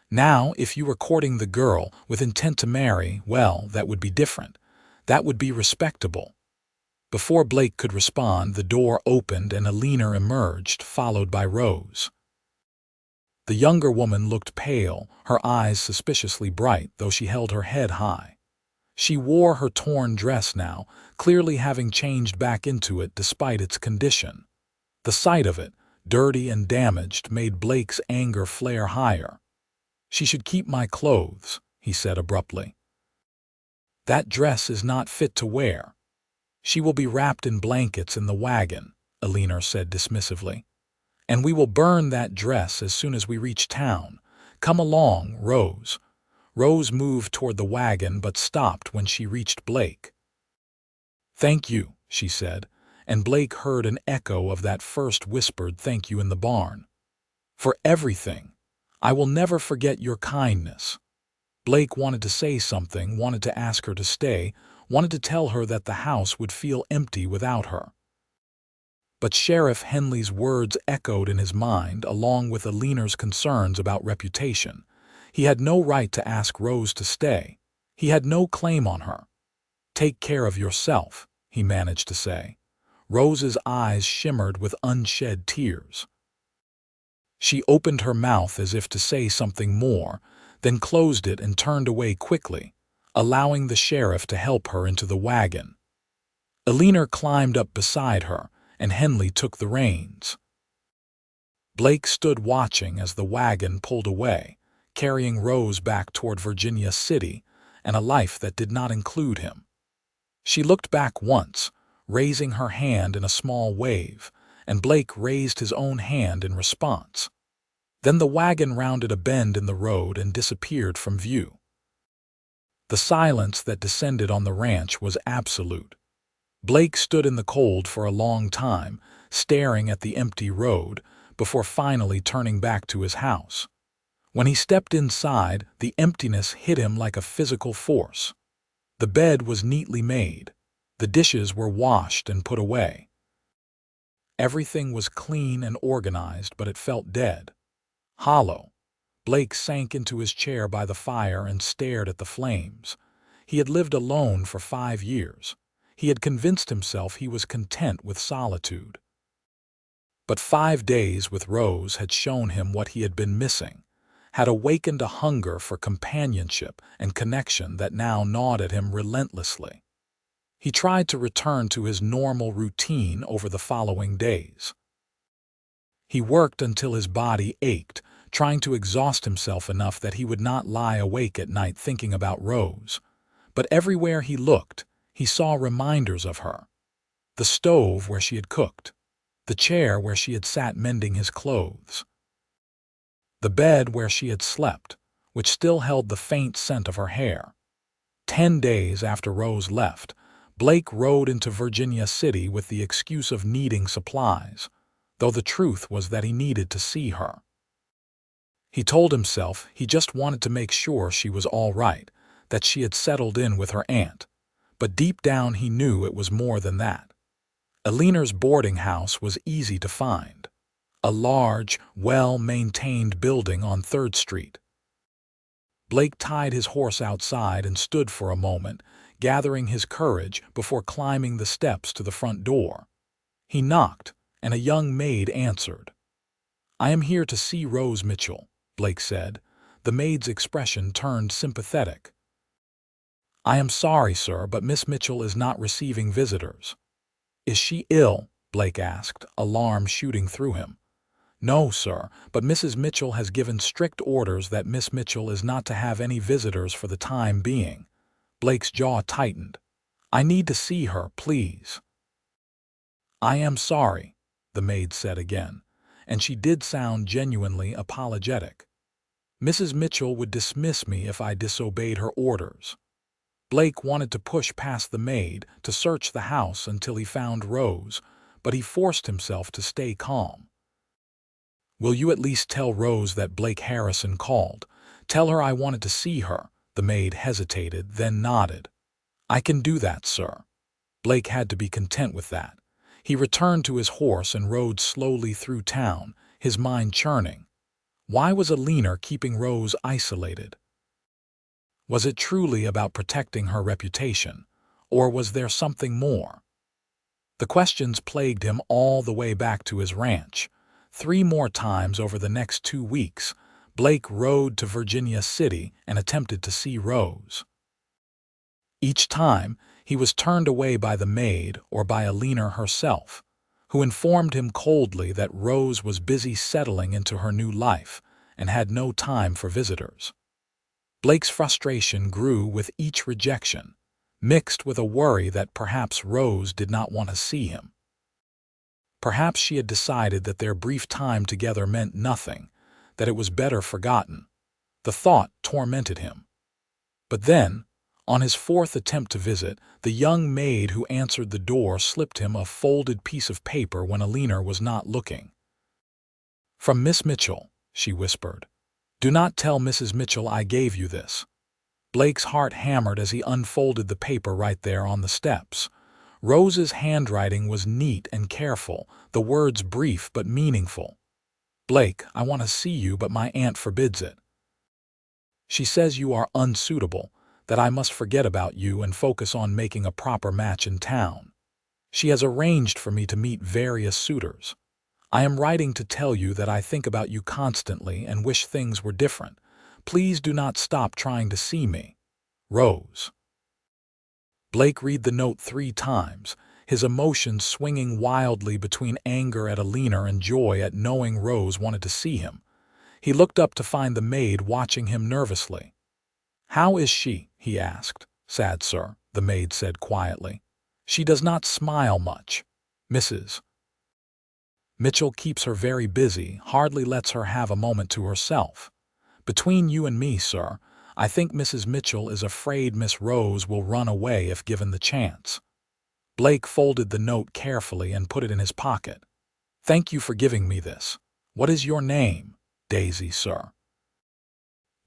Now, if you were courting the girl with intent to marry, well, that would be different. That would be respectable." Before Blake could respond, the door opened and Eleanor emerged, followed by Rose. The younger woman looked pale, her eyes suspiciously bright, though she held her head high. She wore her torn dress now, clearly having changed back into it despite its condition. The sight of it, dirty and damaged, made Blake's anger flare higher. "She should keep my clothes," he said abruptly. "That dress is not fit to wear." "She will be wrapped in blankets in the wagon," Eleanor said dismissively. "And we will burn that dress as soon as we reach town. Come along, Rose." Rose moved toward the wagon but stopped when she reached Blake. "Thank you," she said, and Blake heard an echo of that first whispered thank you in the barn. "For everything. I will never forget your kindness." Blake wanted to say something, wanted to ask her to stay, wanted to tell her that the house would feel empty without her. But Sheriff Henley's words echoed in his mind, along with Eleanor's concerns about reputation. He had no right to ask Rose to stay. He had no claim on her. "Take care of yourself," he managed to say. Rose's eyes shimmered with unshed tears. She opened her mouth as if to say something more, then closed it and turned away quickly, allowing the sheriff to help her into the wagon. Eleanor climbed up beside her, and Henley took the reins. Blake stood watching as the wagon pulled away, carrying Rose back toward Virginia City and a life that did not include him. She looked back once, raising her hand in a small wave, and Blake raised his own hand in response. Then the wagon rounded a bend in the road and disappeared from view. The silence that descended on the ranch was absolute. Blake stood in the cold for a long time, staring at the empty road, before finally turning back to his house. When he stepped inside, the emptiness hit him like a physical force. The bed was neatly made. The dishes were washed and put away. Everything was clean and organized, but it felt dead. Hollow. Blake sank into his chair by the fire and stared at the flames. He had lived alone for 5 years. He had convinced himself he was content with solitude. But 5 days with Rose had shown him what he had been missing, had awakened a hunger for companionship and connection that now gnawed at him relentlessly. He tried to return to his normal routine over the following days. He worked until his body ached, trying to exhaust himself enough that he would not lie awake at night thinking about Rose. But everywhere he looked, he saw reminders of her. The stove where she had cooked, the the chair where she had sat mending his clothes, the bed where she had slept, which still held the faint scent of her hair. 10 days after Rose left, Blake rode into Virginia City with the excuse of needing supplies, though the truth was that he needed to see her. He told himself he just wanted to make sure she was all right, that she had settled in with her aunt, but deep down he knew it was more than that. Eleanor's boarding house was easy to find, a large, well-maintained building on 3rd Street. Blake tied his horse outside and stood for a moment, gathering his courage before climbing the steps to the front door. He knocked, and a young maid answered. "I am here to see Rose Mitchell," Blake said. The maid's expression turned sympathetic. "I am sorry, sir, but Miss Mitchell is not receiving visitors." "Is she ill?" Blake asked, alarm shooting through him. "No, sir, but Mrs. Mitchell has given strict orders that Miss Mitchell is not to have any visitors for the time being." Blake's jaw tightened. "I need to see her, please." "I am sorry," the maid said again, and she did sound genuinely apologetic. "Mrs. Mitchell would dismiss me if I disobeyed her orders." Blake wanted to push past the maid to search the house until he found Rose, but he forced himself to stay calm. "Will you at least tell Rose that Blake Harrison called? Tell her I wanted to see her." The maid hesitated, then nodded. "I can do that, sir." Blake had to be content with that. He returned to his horse and rode slowly through town, his mind churning. Why was Eleanor keeping Rose isolated? Was it truly about protecting her reputation, or was there something more? The questions plagued him all the way back to his ranch. 3 more times over the next 2 weeks, Blake rode to Virginia City and attempted to see Rose. Each time, he was turned away by the maid or by Eleanor herself, who informed him coldly that Rose was busy settling into her new life and had no time for visitors. Blake's frustration grew with each rejection, mixed with a worry that perhaps Rose did not want to see him. Perhaps she had decided that their brief time together meant nothing, that it was better forgotten. The thought tormented him. But then, on his 4th attempt to visit, the young maid who answered the door slipped him a folded piece of paper when Eleanor was not looking. "From Miss Mitchell," she whispered. "Do not tell Mrs. Mitchell I gave you this." Blake's heart hammered as he unfolded the paper right there on the steps. Rose's handwriting was neat and careful, the words brief but meaningful. "Blake, I want to see you, but my aunt forbids it. She says you are unsuitable, that I must forget about you and focus on making a proper match in town. She has arranged for me to meet various suitors. I am writing to tell you that I think about you constantly and wish things were different. Please do not stop trying to see me. Rose." Blake read the note 3 times, his emotions swinging wildly between anger at Eleanor and joy at knowing Rose wanted to see him. He looked up to find the maid watching him nervously. "How is she?" he asked. "Sad, sir," the maid said quietly. "She does not smile much. Mrs. Mitchell keeps her very busy, hardly lets her have a moment to herself. Between you and me, sir, I think Mrs. Mitchell is afraid Miss Rose will run away if given the chance." Blake folded the note carefully and put it in his pocket. "Thank you for giving me this. What is your name?" "Daisy, sir."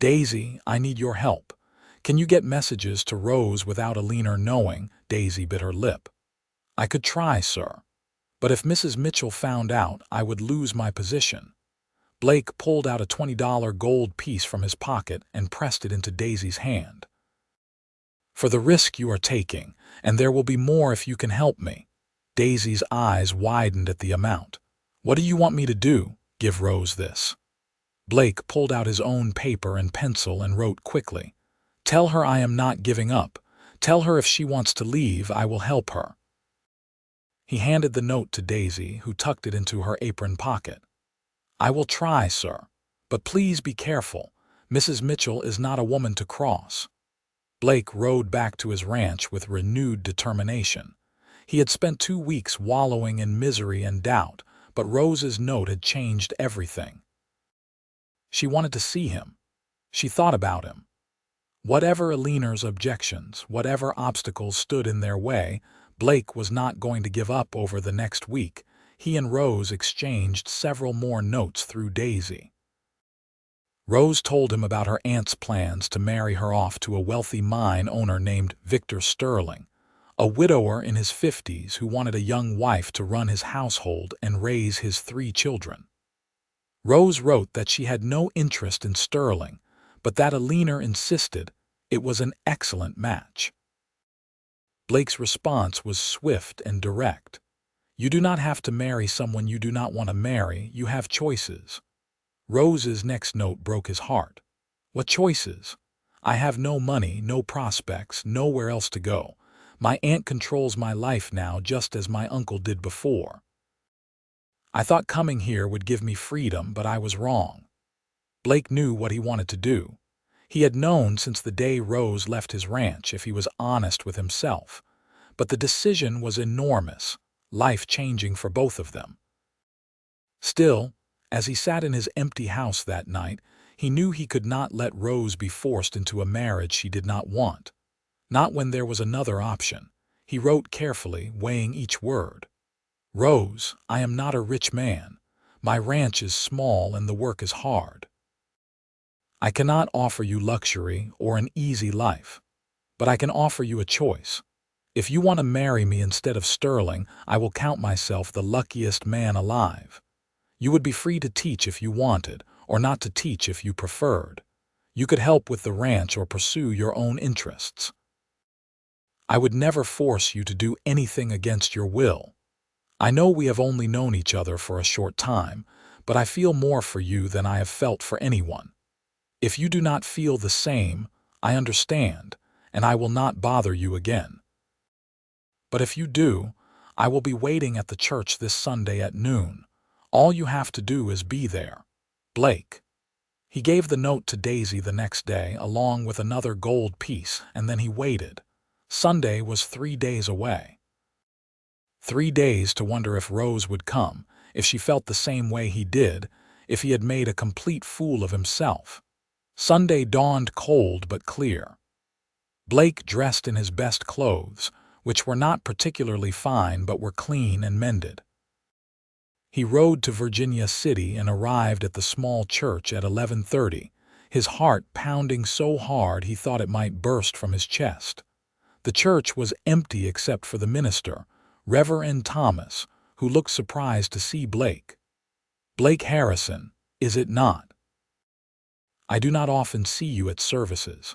"Daisy, I need your help. Can you get messages to Rose without Eleanor knowing?" Daisy bit her lip. "I could try, sir. But if Mrs. Mitchell found out, I would lose my position." Blake pulled out a $20 gold piece from his pocket and pressed it into Daisy's hand. "For the risk you are taking, and there will be more if you can help me." Daisy's eyes widened at the amount. "What do you want me to do? Give Rose this?" Blake pulled out his own paper and pencil and wrote quickly. "Tell her I am not giving up. Tell her if she wants to leave, I will help her." He handed the note to Daisy, who tucked it into her apron pocket. "I will try, sir. But please be careful. Mrs. Mitchell is not a woman to cross." Blake rode back to his ranch with renewed determination. He had spent 2 weeks wallowing in misery and doubt, but Rose's note had changed everything. She wanted to see him. She thought about him. Whatever Eleanor's objections, whatever obstacles stood in their way, Blake was not going to give up. Over the next week, he and Rose exchanged several more notes through Daisy. Rose told him about her aunt's plans to marry her off to a wealthy mine owner named Victor Sterling, a widower in his 50s who wanted a young wife to run his household and raise his 3 children. Rose wrote that she had no interest in Sterling, but that Eleanor insisted it was an excellent match. Blake's response was swift and direct. "You do not have to marry someone you do not want to marry. You have choices." Rose's next note broke his heart. "What choices? I have no money, no prospects, nowhere else to go. My aunt controls my life now just as my uncle did before. I thought coming here would give me freedom, but I was wrong." Blake knew what he wanted to do. He had known since the day Rose left his ranch if he was honest with himself. But the decision was enormous, life-changing for both of them. Still, as he sat in his empty house that night, he knew he could not let Rose be forced into a marriage she did not want. Not when there was another option. He wrote carefully, weighing each word. "Rose, I am not a rich man. My ranch is small and the work is hard. I cannot offer you luxury or an easy life, but I can offer you a choice. If you want to marry me instead of Sterling, I will count myself the luckiest man alive. You would be free to teach if you wanted, or not to teach if you preferred. You could help with the ranch or pursue your own interests. I would never force you to do anything against your will. I know we have only known each other for a short time, but I feel more for you than I have felt for anyone. If you do not feel the same, I understand, and I will not bother you again. But if you do, I will be waiting at the church this Sunday at noon. All you have to do is be there. Blake." He gave the note to Daisy the next day, along with another gold piece, and then he waited. Sunday was 3 days away. 3 days to wonder if Rose would come, if she felt the same way he did, if he had made a complete fool of himself. Sunday dawned cold but clear. Blake dressed in his best clothes, which were not particularly fine but were clean and mended. He rode to Virginia City and arrived at the small church at 11:30, his heart pounding so hard he thought it might burst from his chest. The church was empty except for the minister, Reverend Thomas, who looked surprised to see Blake. "Blake Harrison, is it not? I do not often see you at services.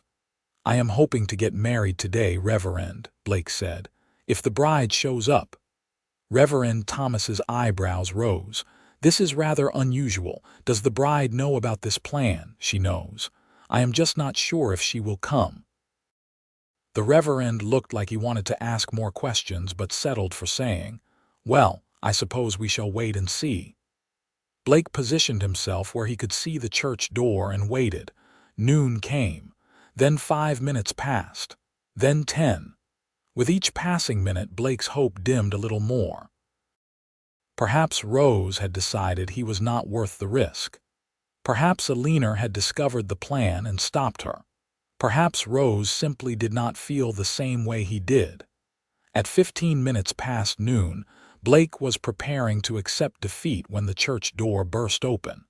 I am hoping to get married today, Reverend," Blake said. "If the bride shows up." Reverend Thomas's eyebrows rose. "This is rather unusual. Does the bride know about this plan?" "She knows. I am just not sure if she will come." The Reverend looked like he wanted to ask more questions but settled for saying, "Well, I suppose we shall wait and see." Blake positioned himself where he could see the church door and waited. Noon came. Then 5 minutes passed. Then 10. With each passing minute, Blake's hope dimmed a little more. Perhaps Rose had decided he was not worth the risk. Perhaps Eleanor had discovered the plan and stopped her. Perhaps Rose simply did not feel the same way he did. At 15 minutes past noon, Blake was preparing to accept defeat when the church door burst open.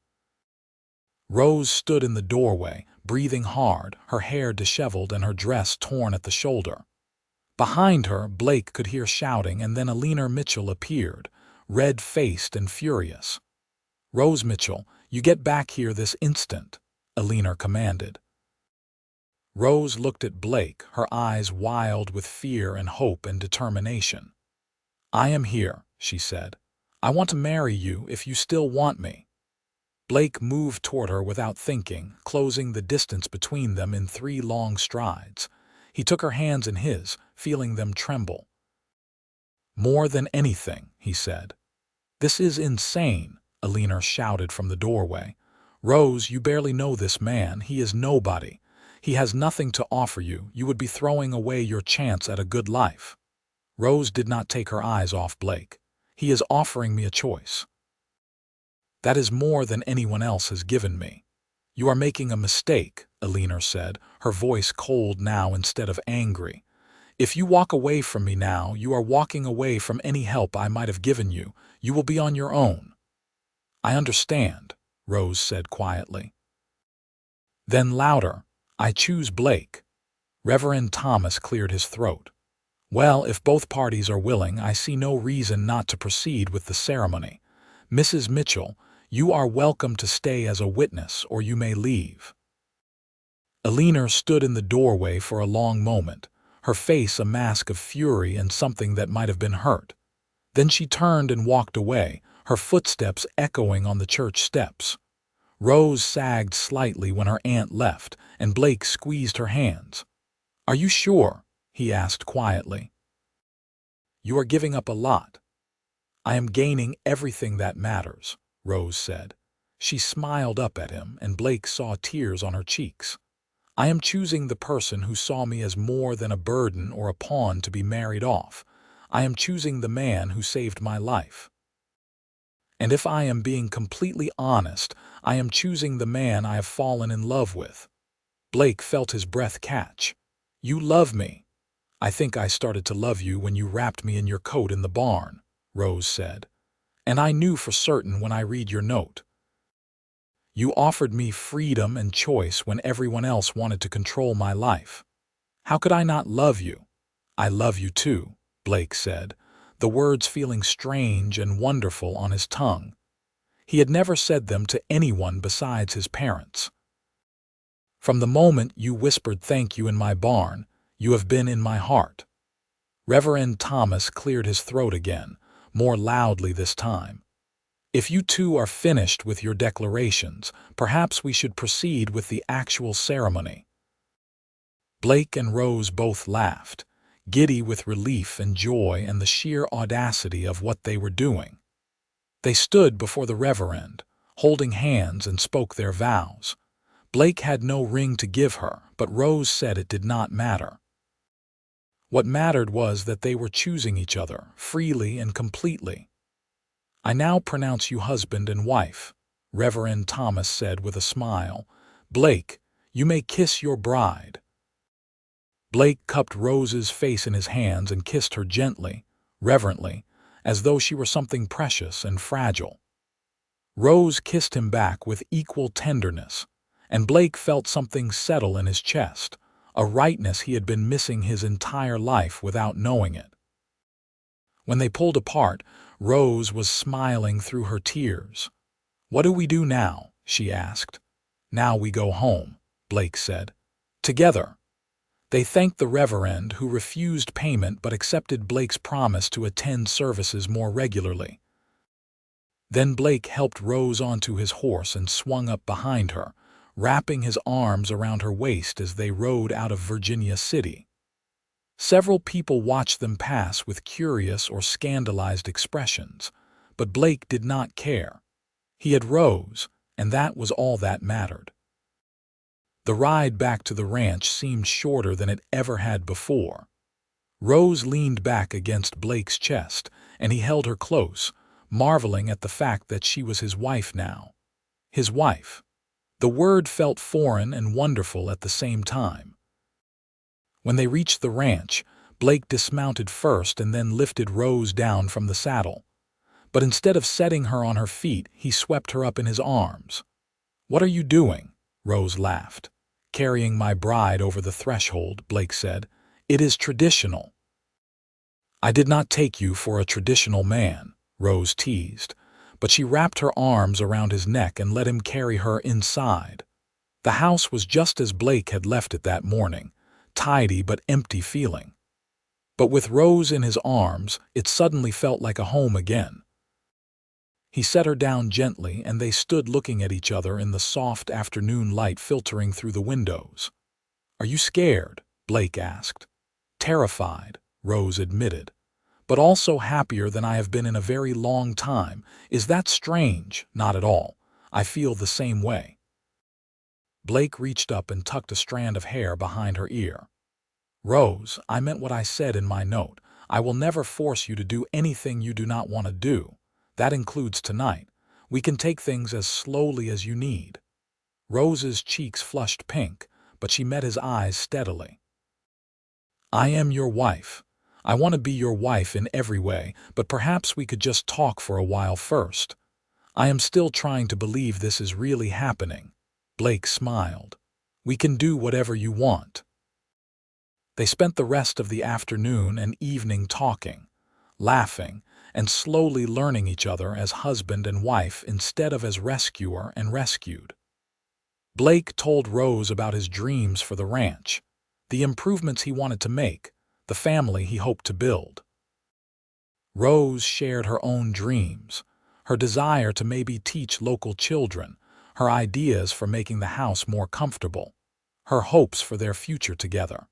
Rose stood in the doorway, breathing hard, her hair disheveled and her dress torn at the shoulder. Behind her, Blake could hear shouting, and then Eleanor Mitchell appeared, red-faced and furious. "Rose Mitchell, you get back here this instant," Eleanor commanded. Rose looked at Blake, her eyes wild with fear and hope and determination. "I am here," she said. "I want to marry you if you still want me." Blake moved toward her without thinking, closing the distance between them in 3 long strides. He took her hands in his, feeling them tremble. "More than anything," he said. "This is insane," Eleanor shouted from the doorway. "Rose, you barely know this man. He is nobody. He has nothing to offer you. You would be throwing away your chance at a good life." Rose did not take her eyes off Blake. "He is offering me a choice. That is more than anyone else has given me. You are making a mistake, Eleanor said, her voice cold now instead of angry. If you walk away from me now, you are walking away from any help I might have given you. You will be on your own. I understand, Rose said quietly. Then louder, I choose Blake. Reverend Thomas cleared his throat. Well, if both parties are willing, I see no reason not to proceed with the ceremony. Mrs. Mitchell, you are welcome to stay as a witness, or you may leave. Eleanor stood in the doorway for a long moment, her face a mask of fury and something that might have been hurt. Then she turned and walked away, her footsteps echoing on the church steps. Rose sagged slightly when her aunt left, and Blake squeezed her hands. "Are you sure?" he asked quietly. "You are giving up a lot." "I am gaining everything that matters," Rose said. She smiled up at him, and Blake saw tears on her cheeks. "I am choosing the person who saw me as more than a burden or a pawn to be married off. I am choosing the man who saved my life. And if I am being completely honest, I am choosing the man I have fallen in love with." Blake felt his breath catch. "You love me." "I think I started to love you when you wrapped me in your coat in the barn," Rose said. "And I knew for certain when I read your note. You offered me freedom and choice when everyone else wanted to control my life. How could I not love you?" "I love you too," Blake said, the words feeling strange and wonderful on his tongue. He had never said them to anyone besides his parents. "From the moment you whispered thank you in my barn, you have been in my heart." Reverend Thomas cleared his throat again, more loudly this time. "If you two are finished with your declarations, perhaps we should proceed with the actual ceremony." Blake and Rose both laughed, giddy with relief and joy and the sheer audacity of what they were doing. They stood before the Reverend, holding hands, and spoke their vows. Blake had no ring to give her, but Rose said it did not matter. What mattered was that they were choosing each other, freely and completely. "I now pronounce you husband and wife," Reverend Thomas said with a smile. "Blake, you may kiss your bride." Blake cupped Rose's face in his hands and kissed her gently, reverently, as though she were something precious and fragile. Rose kissed him back with equal tenderness, and Blake felt something settle in his chest, a rightness he had been missing his entire life without knowing it. When they pulled apart, Rose was smiling through her tears. "What do we do now?" she asked. "Now we go home," Blake said. "Together." They thanked the Reverend, who refused payment but accepted Blake's promise to attend services more regularly. Then Blake helped Rose onto his horse and swung up behind her, wrapping his arms around her waist as they rode out of Virginia City. Several people watched them pass with curious or scandalized expressions, but Blake did not care. He had Rose, and that was all that mattered. The ride back to the ranch seemed shorter than it ever had before. Rose leaned back against Blake's chest, and he held her close, marveling at the fact that she was his wife now. His wife. The word felt foreign and wonderful at the same time. When they reached the ranch, Blake dismounted first and then lifted Rose down from the saddle. But instead of setting her on her feet, he swept her up in his arms. "What are you doing?" Rose laughed. "Carrying my bride over the threshold," Blake said. "It is traditional." "I did not take you for a traditional man," Rose teased, but she wrapped her arms around his neck and let him carry her inside. The house was just as Blake had left it that morning, tidy but empty feeling. But with Rose in his arms, it suddenly felt like a home again. He set her down gently, and they stood looking at each other in the soft afternoon light filtering through the windows. "Are you scared?" Blake asked. "Terrified," Rose admitted, "but also happier than I have been in a very long time. Is that strange?" "Not at all. I feel the same way." Blake reached up and tucked a strand of hair behind her ear. "Rose, I meant what I said in my note. I will never force you to do anything you do not want to do. That includes tonight. We can take things as slowly as you need." Rose's cheeks flushed pink, but she met his eyes steadily. "I am your wife. I want to be your wife in every way, but perhaps we could just talk for a while first. I am still trying to believe this is really happening." Blake smiled. "We can do whatever you want." They spent the rest of the afternoon and evening talking, laughing, and slowly learning each other as husband and wife instead of as rescuer and rescued. Blake told Rose about his dreams for the ranch, the improvements he wanted to make, the family he hoped to build. Rose shared her own dreams, her desire to maybe teach local children, her ideas for making the house more comfortable, her hopes for their future together.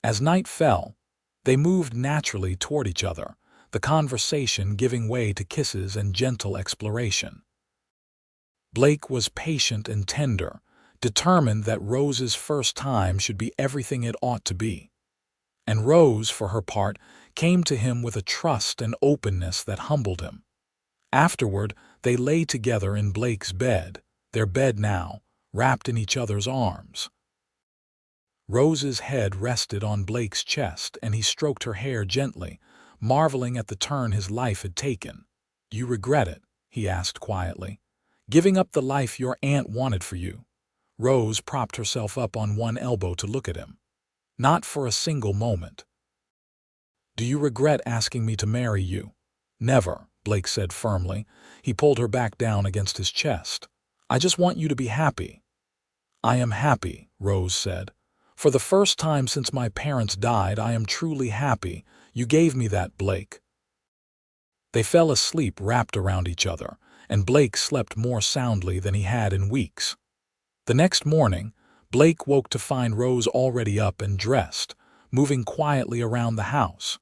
As night fell, they moved naturally toward each other, the conversation giving way to kisses and gentle exploration. Blake was patient and tender, determined that Rose's first time should be everything it ought to be. And Rose, for her part, came to him with a trust and openness that humbled him. Afterward, they lay together in Blake's bed, their bed now, wrapped in each other's arms. Rose's head rested on Blake's chest, and he stroked her hair gently, marveling at the turn his life had taken. "You regret it?" he asked quietly. "Giving up the life your aunt wanted for you?" Rose propped herself up on one elbow to look at him. "Not for a single moment." "Do you regret asking me to marry you?" "Never," Blake said firmly. He pulled her back down against his chest. "I just want you to be happy." "I am happy," Rose said. "For the first time since my parents died, I am truly happy. You gave me that, Blake." They fell asleep wrapped around each other, and Blake slept more soundly than he had in weeks. The next morning, Blake woke to find Rose already up and dressed, moving quietly around the house.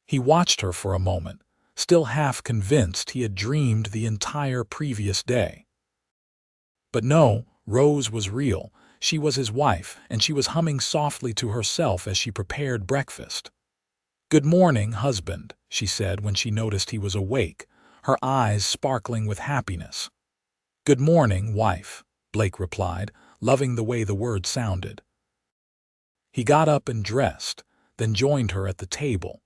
He watched her for a moment, still half convinced he had dreamed the entire previous day. But no, Rose was real. She was his wife, and she was humming softly to herself as she prepared breakfast. "Good morning, husband," she said when she noticed he was awake, her eyes sparkling with happiness. "Good morning, wife," Blake replied, loving the way the word sounded. He got up and dressed, then joined her at the table.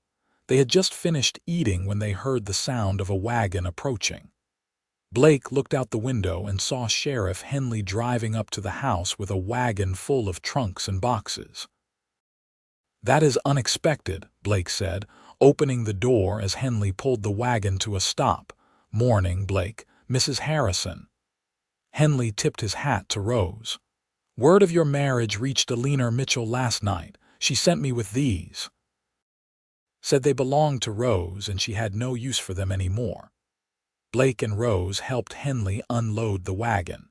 They had just finished eating when they heard the sound of a wagon approaching. Blake looked out the window and saw Sheriff Henley driving up to the house with a wagon full of trunks and boxes. "That is unexpected," Blake said, opening the door as Henley pulled the wagon to a stop. "Morning, Blake. Mrs. Harrison." Henley tipped his hat to Rose. "Word of your marriage reached Alina Mitchell last night. She sent me with these." Said they belonged to Rose and she had no use for them anymore. Blake and Rose helped Henley unload the wagon.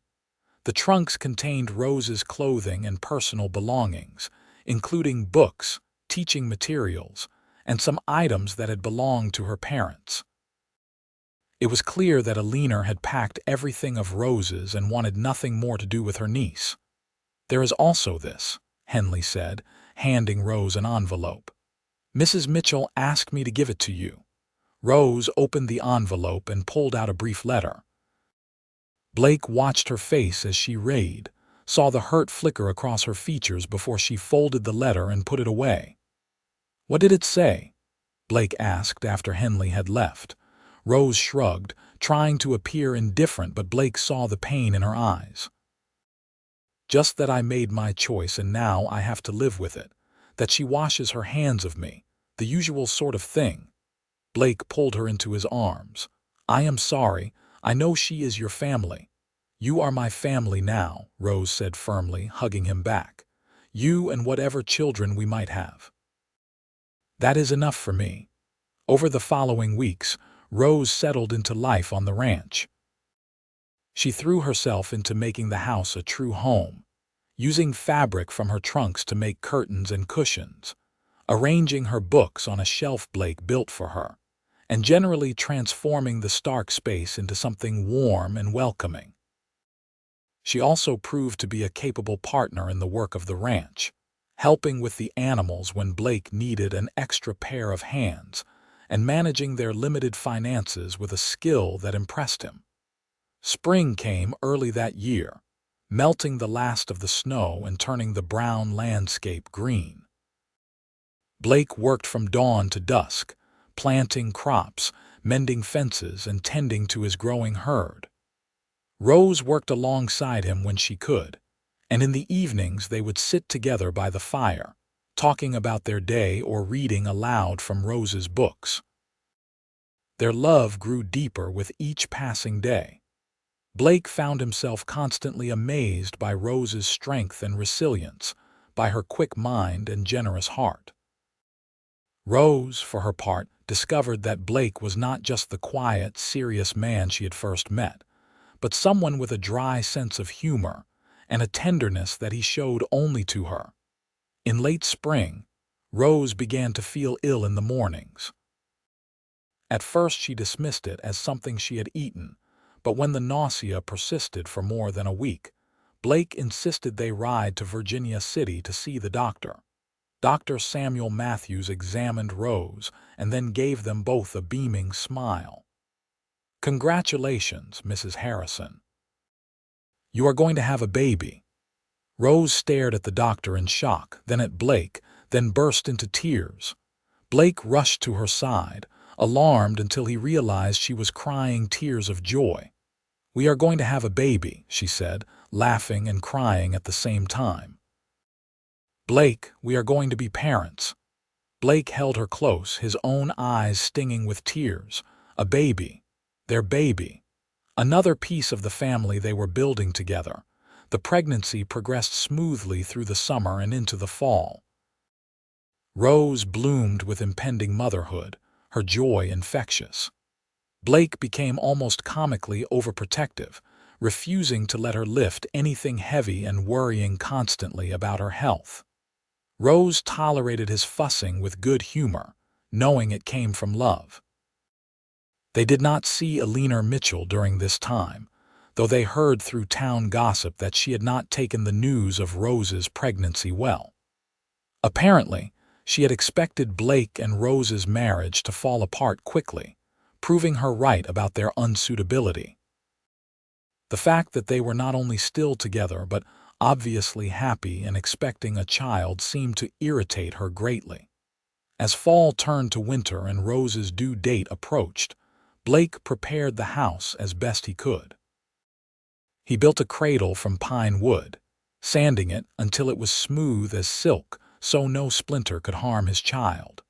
The trunks contained Rose's clothing and personal belongings, including books, teaching materials, and some items that had belonged to her parents. It was clear that Alina had packed everything of Rose's and wanted nothing more to do with her niece. "There is also this," Henley said, handing Rose an envelope. "Mrs. Mitchell asked me to give it to you." Rose opened the envelope and pulled out a brief letter. Blake watched her face as she read, saw the hurt flicker across her features before she folded the letter and put it away. "What did it say?" Blake asked after Henley had left. Rose shrugged, trying to appear indifferent, but Blake saw the pain in her eyes. "Just that I made my choice and now I have to live with it. That she washes her hands of me. The usual sort of thing." Blake pulled her into his arms. "I am sorry. I know she is your family." "You are my family now," Rose said firmly, hugging him back. "You and whatever children we might have. That is enough for me." Over the following weeks, Rose settled into life on the ranch. She threw herself into making the house a true home, using fabric from her trunks to make curtains and cushions, arranging her books on a shelf Blake built for her, and generally transforming the stark space into something warm and welcoming. She also proved to be a capable partner in the work of the ranch, helping with the animals when Blake needed an extra pair of hands, and managing their limited finances with a skill that impressed him. Spring came early that year, melting the last of the snow and turning the brown landscape green. Blake worked from dawn to dusk, planting crops, mending fences, and tending to his growing herd. Rose worked alongside him when she could, and in the evenings they would sit together by the fire, talking about their day or reading aloud from Rose's books. Their love grew deeper with each passing day. Blake found himself constantly amazed by Rose's strength and resilience, by her quick mind and generous heart. Rose, for her part, discovered that Blake was not just the quiet, serious man she had first met, but someone with a dry sense of humor and a tenderness that he showed only to her. In late spring, Rose began to feel ill in the mornings. At first she dismissed it as something she had eaten, but when the nausea persisted for more than a week, Blake insisted they ride to Virginia City to see the doctor. Dr. Samuel Matthews examined Rose and then gave them both a beaming smile. "Congratulations, Mrs. Harrison. You are going to have a baby." Rose stared at the doctor in shock, then at Blake, then burst into tears. Blake rushed to her side, alarmed until he realized she was crying tears of joy. "We are going to have a baby," she said, laughing and crying at the same time. "Blake, we are going to be parents." Blake held her close, his own eyes stinging with tears. A baby. Their baby. Another piece of the family they were building together. The pregnancy progressed smoothly through the summer and into the fall. Rose bloomed with impending motherhood, her joy infectious. Blake became almost comically overprotective, refusing to let her lift anything heavy and worrying constantly about her health. Rose tolerated his fussing with good humor, knowing it came from love. They did not see Alina Mitchell during this time, though they heard through town gossip that she had not taken the news of Rose's pregnancy well. Apparently, she had expected Blake and Rose's marriage to fall apart quickly, proving her right about their unsuitability. The fact that they were not only still together but obviously happy and expecting a child seemed to irritate her greatly. As fall turned to winter and Rose's due date approached, Blake prepared the house as best he could. He built a cradle from pine wood, sanding it until it was smooth as silk so no splinter could harm his child.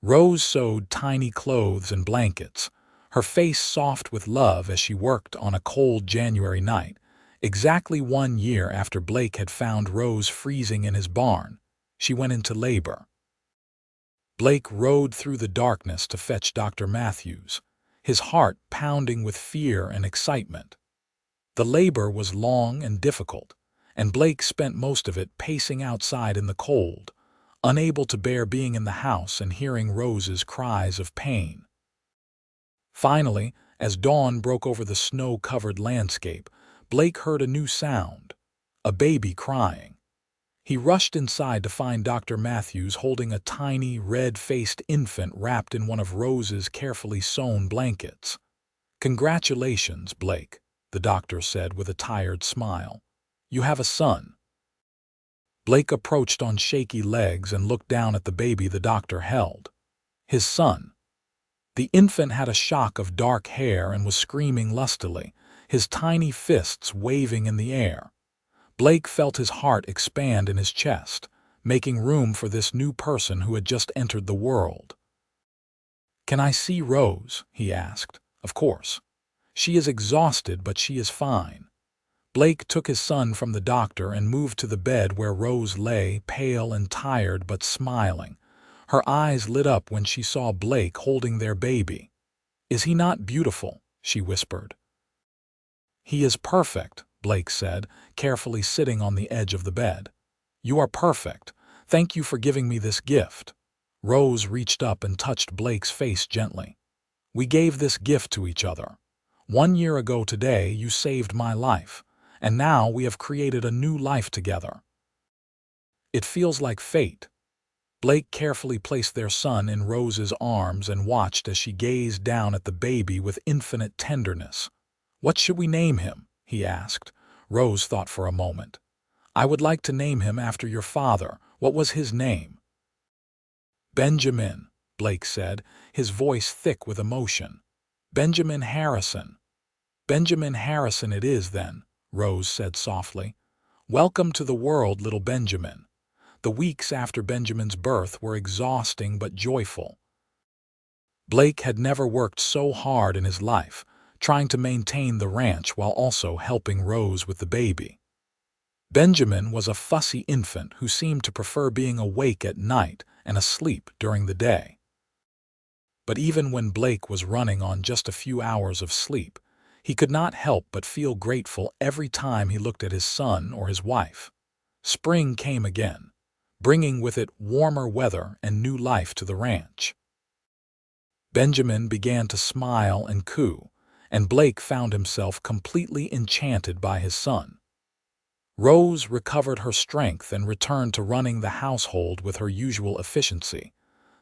Rose sewed tiny clothes and blankets, her face soft with love as she worked on a cold January night. Exactly 1 year after Blake had found Rose freezing in his barn, she went into labor. Blake rode through the darkness to fetch Dr. Matthews, his heart pounding with fear and excitement. The labor was long and difficult, and Blake spent most of it pacing outside in the cold, unable to bear being in the house and hearing Rose's cries of pain. Finally, as dawn broke over the snow-covered landscape, Blake heard a new sound, a baby crying. He rushed inside to find Dr. Matthews holding a tiny, red-faced infant wrapped in one of Rose's carefully sewn blankets. "Congratulations, Blake," the doctor said with a tired smile. "You have a son." Blake approached on shaky legs and looked down at the baby the doctor held. His son. The infant had a shock of dark hair and was screaming lustily, his tiny fists waving in the air. Blake felt his heart expand in his chest, making room for this new person who had just entered the world. "Can I see Rose?" he asked. "Of course. She is exhausted, but she is fine." Blake took his son from the doctor and moved to the bed where Rose lay, pale and tired but smiling. Her eyes lit up when she saw Blake holding their baby. "Is he not beautiful?" she whispered. "He is perfect," Blake said, carefully sitting on the edge of the bed. "You are perfect. Thank you for giving me this gift." Rose reached up and touched Blake's face gently. "We gave this gift to each other. 1 year ago today, you saved my life, and now we have created a new life together. It feels like fate." Blake carefully placed their son in Rose's arms and watched as she gazed down at the baby with infinite tenderness. "What should we name him?" he asked. Rose thought for a moment. "I would like to name him after your father. What was his name?" "Benjamin," Blake said, his voice thick with emotion. "Benjamin Harrison." "Benjamin Harrison it is, then," Rose said softly. "Welcome to the world, little Benjamin." The weeks after Benjamin's birth were exhausting but joyful. Blake had never worked so hard in his life, trying to maintain the ranch while also helping Rose with the baby. Benjamin was a fussy infant who seemed to prefer being awake at night and asleep during the day. But even when Blake was running on just a few hours of sleep, he could not help but feel grateful every time he looked at his son or his wife. Spring came again, bringing with it warmer weather and new life to the ranch. Benjamin began to smile and coo, and Blake found himself completely enchanted by his son. Rose recovered her strength and returned to running the household with her usual efficiency,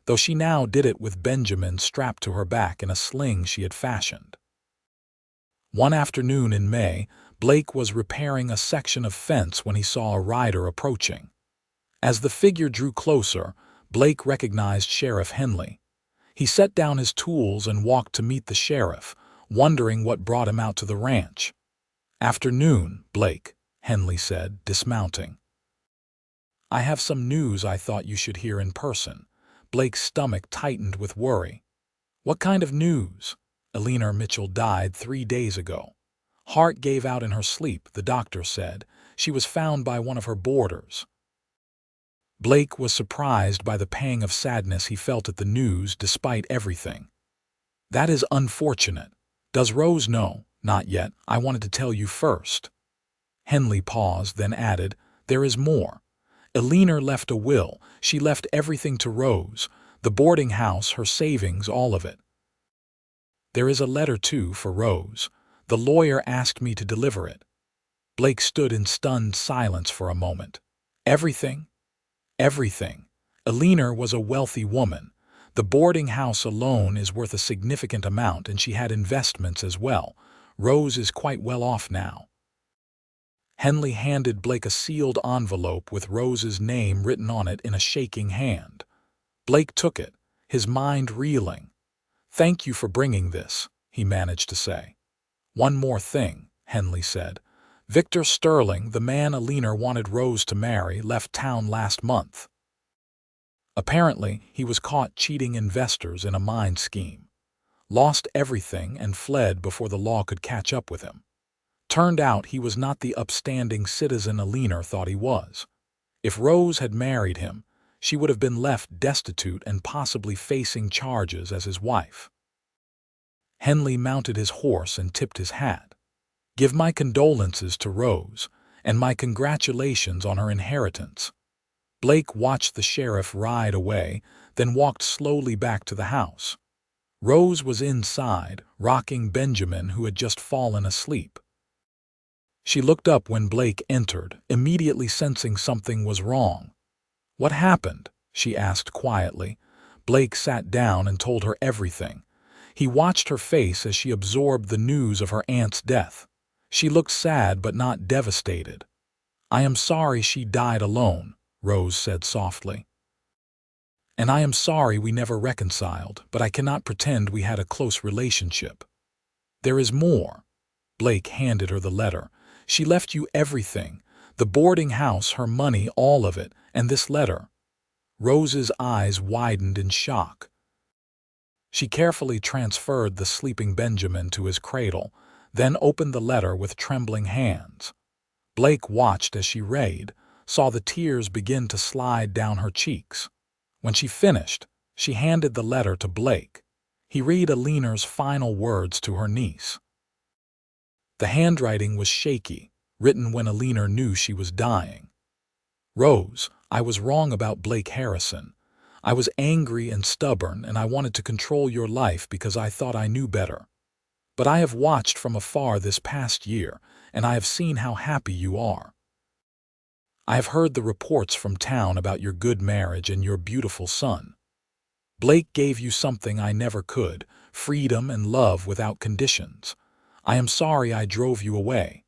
though she now did it with Benjamin strapped to her back in a sling she had fashioned. One afternoon in May, Blake was repairing a section of fence when he saw a rider approaching. As the figure drew closer, Blake recognized Sheriff Henley. He set down his tools and walked to meet the sheriff, wondering what brought him out to the ranch. "Afternoon, Blake," Henley said, dismounting. "I have some news I thought you should hear in person." Blake's stomach tightened with worry. "What kind of news?" "Eleanor Mitchell died 3 days ago. Heart gave out in her sleep, the doctor said. She was found by one of her boarders." Blake was surprised by the pang of sadness he felt at the news despite everything. "That is unfortunate. Does Rose know?" "Not yet. I wanted to tell you first." Henley paused, then added, "There is more. Eleanor left a will. She left everything to Rose, the boarding house, her savings, all of it. There is a letter, too, for Rose. The lawyer asked me to deliver it." Blake stood in stunned silence for a moment. "Everything?" "Everything. Eleanor was a wealthy woman. The boarding house alone is worth a significant amount, and she had investments as well. Rose is quite well off now." Henley handed Blake a sealed envelope with Rose's name written on it in a shaking hand. Blake took it, his mind reeling. "Thank you for bringing this," he managed to say. "One more thing," Henley said. "Victor Sterling, the man Eleanor wanted Rose to marry, left town last month. Apparently, he was caught cheating investors in a mine scheme. Lost everything and fled before the law could catch up with him. Turned out he was not the upstanding citizen Eleanor thought he was. If Rose had married him, she would have been left destitute and possibly facing charges as his wife." Henley mounted his horse and tipped his hat. "Give my condolences to Rose, and my congratulations on her inheritance." Blake watched the sheriff ride away, then walked slowly back to the house. Rose was inside, rocking Benjamin, who had just fallen asleep. She looked up when Blake entered, immediately sensing something was wrong. "What happened?" she asked quietly. Blake sat down and told her everything. He watched her face as she absorbed the news of her aunt's death. She looked sad but not devastated. "I am sorry she died alone," Rose said softly. "And I am sorry we never reconciled, but I cannot pretend we had a close relationship." "There is more." Blake handed her the letter. "She left you everything, the boarding house, her money, all of it, and this letter." Rose's eyes widened in shock. She carefully transferred the sleeping Benjamin to his cradle, then opened the letter with trembling hands. Blake watched as she read, saw the tears begin to slide down her cheeks. When she finished, she handed the letter to Blake. He read Eleanor's final words to her niece. The handwriting was shaky, written when Eleanor knew she was dying. "Rose, I was wrong about Blake Harrison. I was angry and stubborn, and I wanted to control your life because I thought I knew better. But I have watched from afar this past year, and I have seen how happy you are. I have heard the reports from town about your good marriage and your beautiful son. Blake gave you something I never could, freedom and love without conditions. I am sorry I drove you away.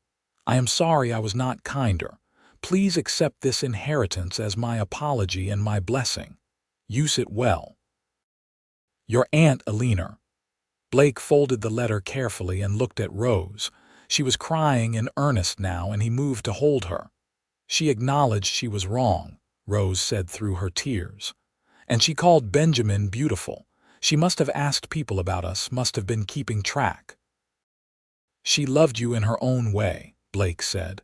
I am sorry I was not kinder. Please accept this inheritance as my apology and my blessing. Use it well. Your Aunt Eleanor. Blake folded the letter carefully and looked at Rose. She was crying in earnest now, and he moved to hold her. She acknowledged she was wrong, Rose said through her tears. And she called Benjamin beautiful. She must have asked people about us, must have been keeping track. She loved you in her own way, Blake said,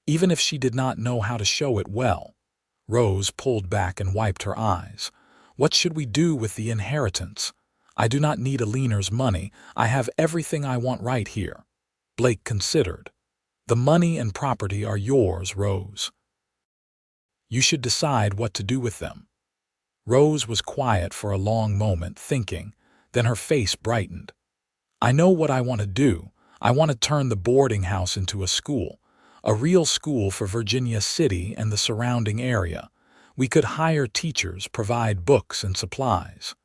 even if she did not know how to show it well. Rose pulled back and wiped her eyes. What should we do with the inheritance? I do not need Eleanor's money. I have everything I want right here. Blake considered. The money and property are yours, Rose. You should decide what to do with them. Rose was quiet for a long moment, thinking. Then her face brightened. I know what I want to do. I want to turn the boarding house into a school. A real school for Virginia City and the surrounding area. We could hire teachers, provide books and supplies.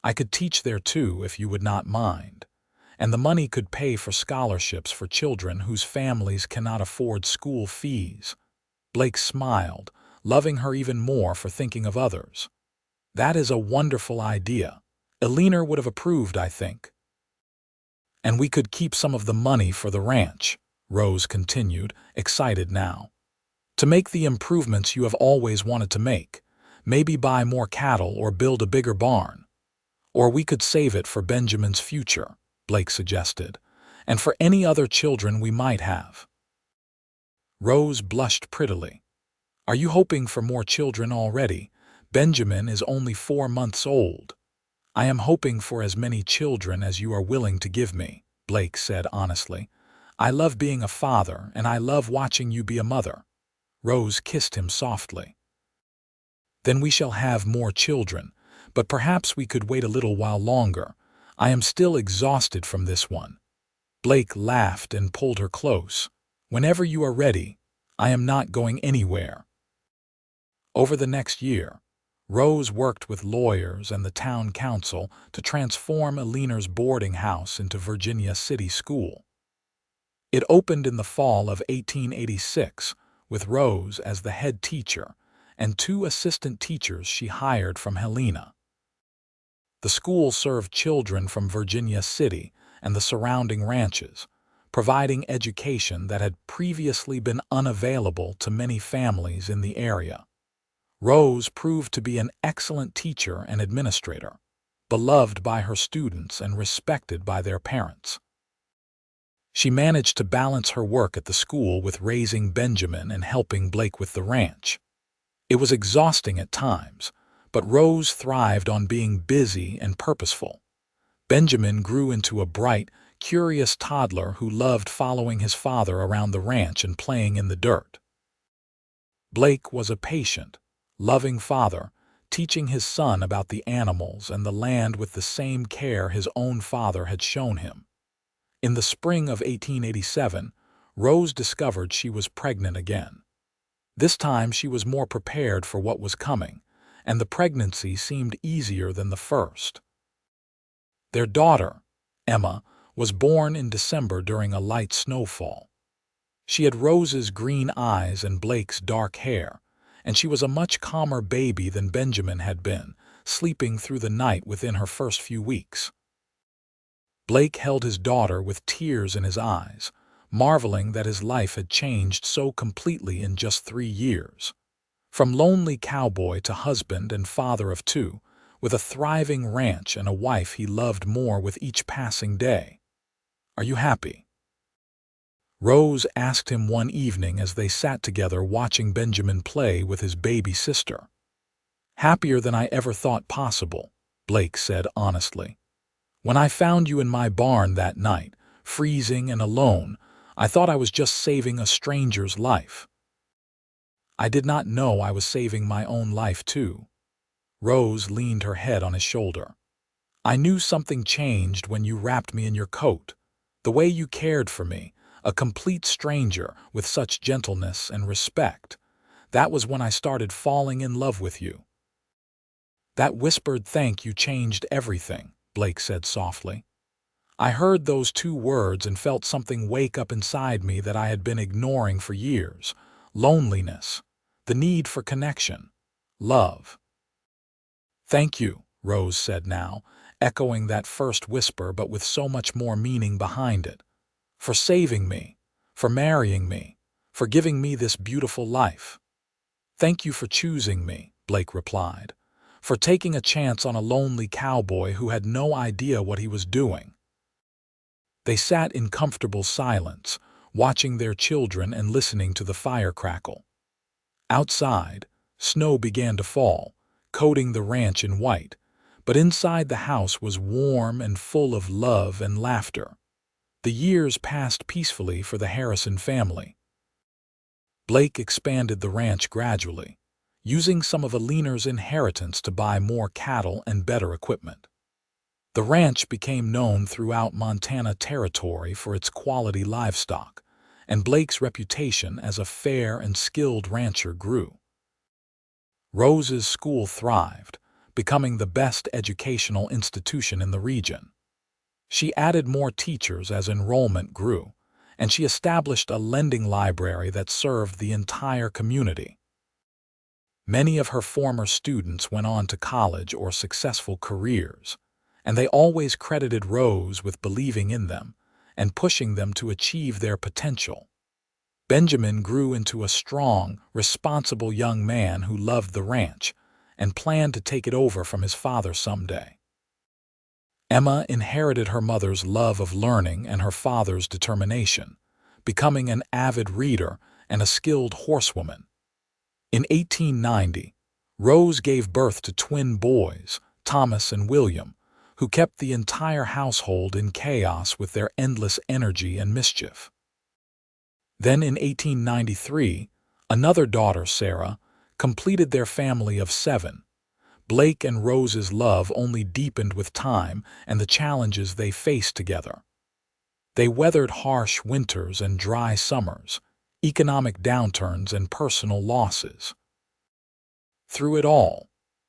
I could teach there too, if you would not mind. And the money could pay for scholarships for children whose families cannot afford school fees. Blake smiled, loving her even more for thinking of others. That is a wonderful idea. Eleanor would have approved, I think. And we could keep some of the money for the ranch, Rose continued, excited now. To make the improvements you have always wanted to make. Maybe buy more cattle or build a bigger barn. Or we could save it for Benjamin's future, Blake suggested, and for any other children we might have. Rose blushed prettily. Are you hoping for more children already? Benjamin is only 4 months old. I am hoping for as many children as you are willing to give me, Blake said honestly. I love being a father, and I love watching you be a mother. Rose kissed him softly. Then we shall have more children, but perhaps we could wait a little while longer. I am still exhausted from this one. Blake laughed and pulled her close. Whenever you are ready, I am not going anywhere. Over the next year, Rose worked with lawyers and the town council to transform Eleanor's boarding house into Virginia City School. It opened in the fall of 1886, with Rose as the head teacher and 2 assistant teachers she hired from Helena. The school served children from Virginia City and the surrounding ranches, providing education that had previously been unavailable to many families in the area. Rose proved to be an excellent teacher and administrator, beloved by her students and respected by their parents. She managed to balance her work at the school with raising Benjamin and helping Blake with the ranch. It was exhausting at times, but Rose thrived on being busy and purposeful. Benjamin grew into a bright, curious toddler who loved following his father around the ranch and playing in the dirt. Blake was a patient, loving father, teaching his son about the animals and the land with the same care his own father had shown him. In the spring of 1887, Rose discovered she was pregnant again. This time she was more prepared for what was coming, and the pregnancy seemed easier than the first. Their daughter, Emma, was born in December during a light snowfall. She had Rose's green eyes and Blake's dark hair, and she was a much calmer baby than Benjamin had been, sleeping through the night within her first few weeks. Blake held his daughter with tears in his eyes, marveling that his life had changed so completely in just 3 years. From lonely cowboy to husband and father of 2, with a thriving ranch and a wife he loved more with each passing day. Are you happy? Rose asked him one evening as they sat together watching Benjamin play with his baby sister. Happier than I ever thought possible, Blake said honestly. When I found you in my barn that night, freezing and alone, I thought I was just saving a stranger's life. I did not know I was saving my own life too. Rose leaned her head on his shoulder. I knew something changed when you wrapped me in your coat. The way you cared for me, a complete stranger with such gentleness and respect. That was when I started falling in love with you. That whispered thank you changed everything, Blake said softly. I heard those two words and felt something wake up inside me that I had been ignoring for years. Loneliness. The need for connection. Love. Thank you, Rose said now, echoing that first whisper but with so much more meaning behind it. For saving me. For marrying me. For giving me this beautiful life. Thank you for choosing me, Blake replied. For taking a chance on a lonely cowboy who had no idea what he was doing. They sat in comfortable silence, watching their children and listening to the fire crackle. Outside, snow began to fall, coating the ranch in white, but inside the house was warm and full of love and laughter. The years passed peacefully for the Harrison family. Blake expanded the ranch gradually, using some of Alina's inheritance to buy more cattle and better equipment. The ranch became known throughout Montana Territory for its quality livestock, and Blake's reputation as a fair and skilled rancher grew. Rose's school thrived, becoming the best educational institution in the region. She added more teachers as enrollment grew, and she established a lending library that served the entire community. Many of her former students went on to college or successful careers, and they always credited Rose with believing in them and pushing them to achieve their potential. Benjamin grew into a strong, responsible young man who loved the ranch and planned to take it over from his father someday. Emma inherited her mother's love of learning and her father's determination, becoming an avid reader and a skilled horsewoman. In 1890, Rose gave birth to twin boys, Thomas and William, who kept the entire household in chaos with their endless energy and mischief. Then in 1893, another daughter, Sarah, completed their family of 7. Blake and Rose's love only deepened with time and the challenges they faced together. They weathered harsh winters and dry summers, economic downturns and personal losses. Through it all,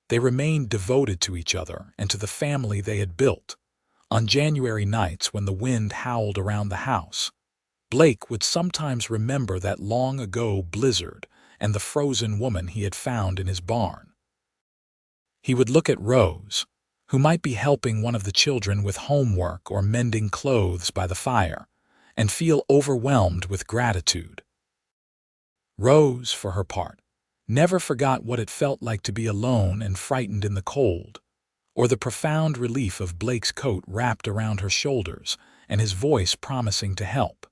they remained devoted to each other and to the family they had built. On January nights when the wind howled around the house, Blake would sometimes remember that long-ago blizzard and the frozen woman he had found in his barn. He would look at Rose, who might be helping one of the children with homework or mending clothes by the fire, and feel overwhelmed with gratitude. Rose, for her part, never forgot what it felt like to be alone and frightened in the cold, or the profound relief of Blake's coat wrapped around her shoulders and his voice promising to help.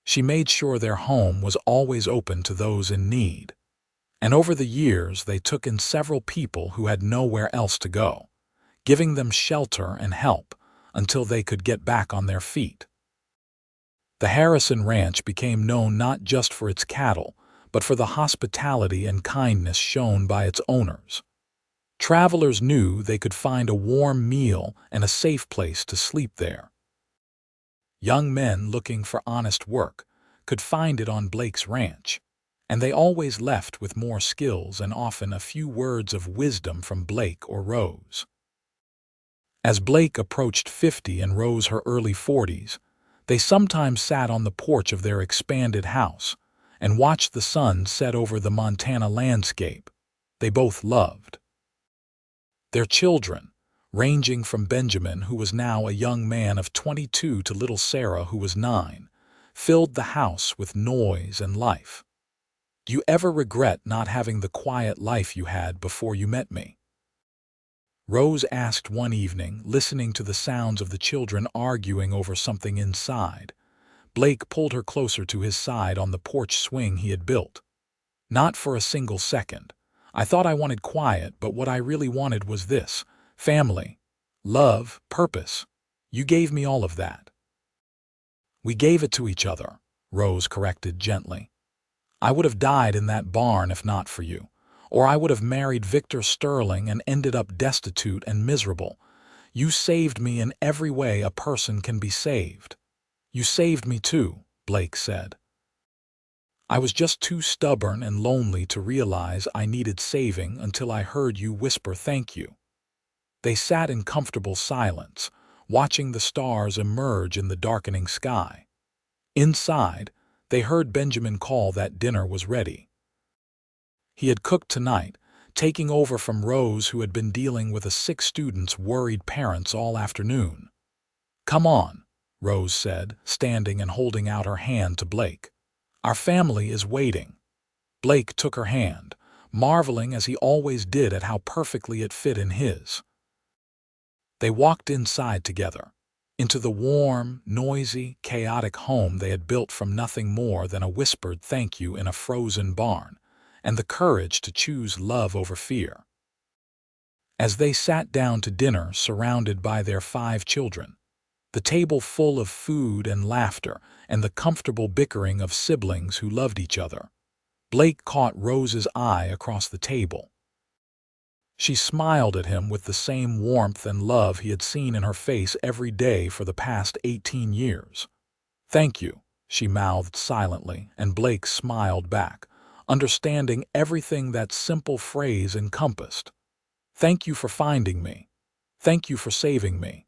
She made sure their home was always open to those in need, and over the years they took in several people who had nowhere else to go, giving them shelter and help until they could get back on their feet. The Harrison Ranch became known not just for its cattle, but for the hospitality and kindness shown by its owners. Travelers knew they could find a warm meal and a safe place to sleep there. Young men looking for honest work could find it on Blake's ranch, and they always left with more skills and often a few words of wisdom from Blake or Rose. As Blake approached 50 and Rose her early 40s, they sometimes sat on the porch of their expanded house and watched the sun set over the Montana landscape they both loved. Their children, ranging from Benjamin, who was now a young man of 22, to little Sarah, who was 9, filled the house with noise and life. "Do you ever regret not having the quiet life you had before you met me?" Rose asked one evening, listening to the sounds of the children arguing over something inside. Blake pulled her closer to his side on the porch swing he had built. "Not for a single second. I thought I wanted quiet, but what I really wanted was this: family, love, purpose. You gave me all of that." "We gave it to each other," Rose corrected gently. "I would have died in that barn if not for you. Or I would have married Victor Sterling and ended up destitute and miserable. You saved me in every way a person can be saved." "You saved me too," Blake said. "I was just too stubborn and lonely to realize I needed saving until I heard you whisper thank you." They sat in comfortable silence, watching the stars emerge in the darkening sky. Inside, they heard Benjamin call that dinner was ready. He had cooked tonight, taking over from Rose, who had been dealing with a sick student's worried parents all afternoon. "Come on," Rose said, standing and holding out her hand to Blake. "Our family is waiting." Blake took her hand, marveling as he always did at how perfectly it fit in his. They walked inside together, into the warm, noisy, chaotic home they had built from nothing more than a whispered thank you in a frozen barn, and the courage to choose love over fear. As they sat down to dinner surrounded by their 5 children, the table full of food and laughter and the comfortable bickering of siblings who loved each other, Blake caught Rose's eye across the table. She smiled at him with the same warmth and love he had seen in her face every day for the past 18 years. "Thank you," she mouthed silently, and Blake smiled back, understanding everything that simple phrase encompassed. "Thank you for finding me. Thank you for saving me.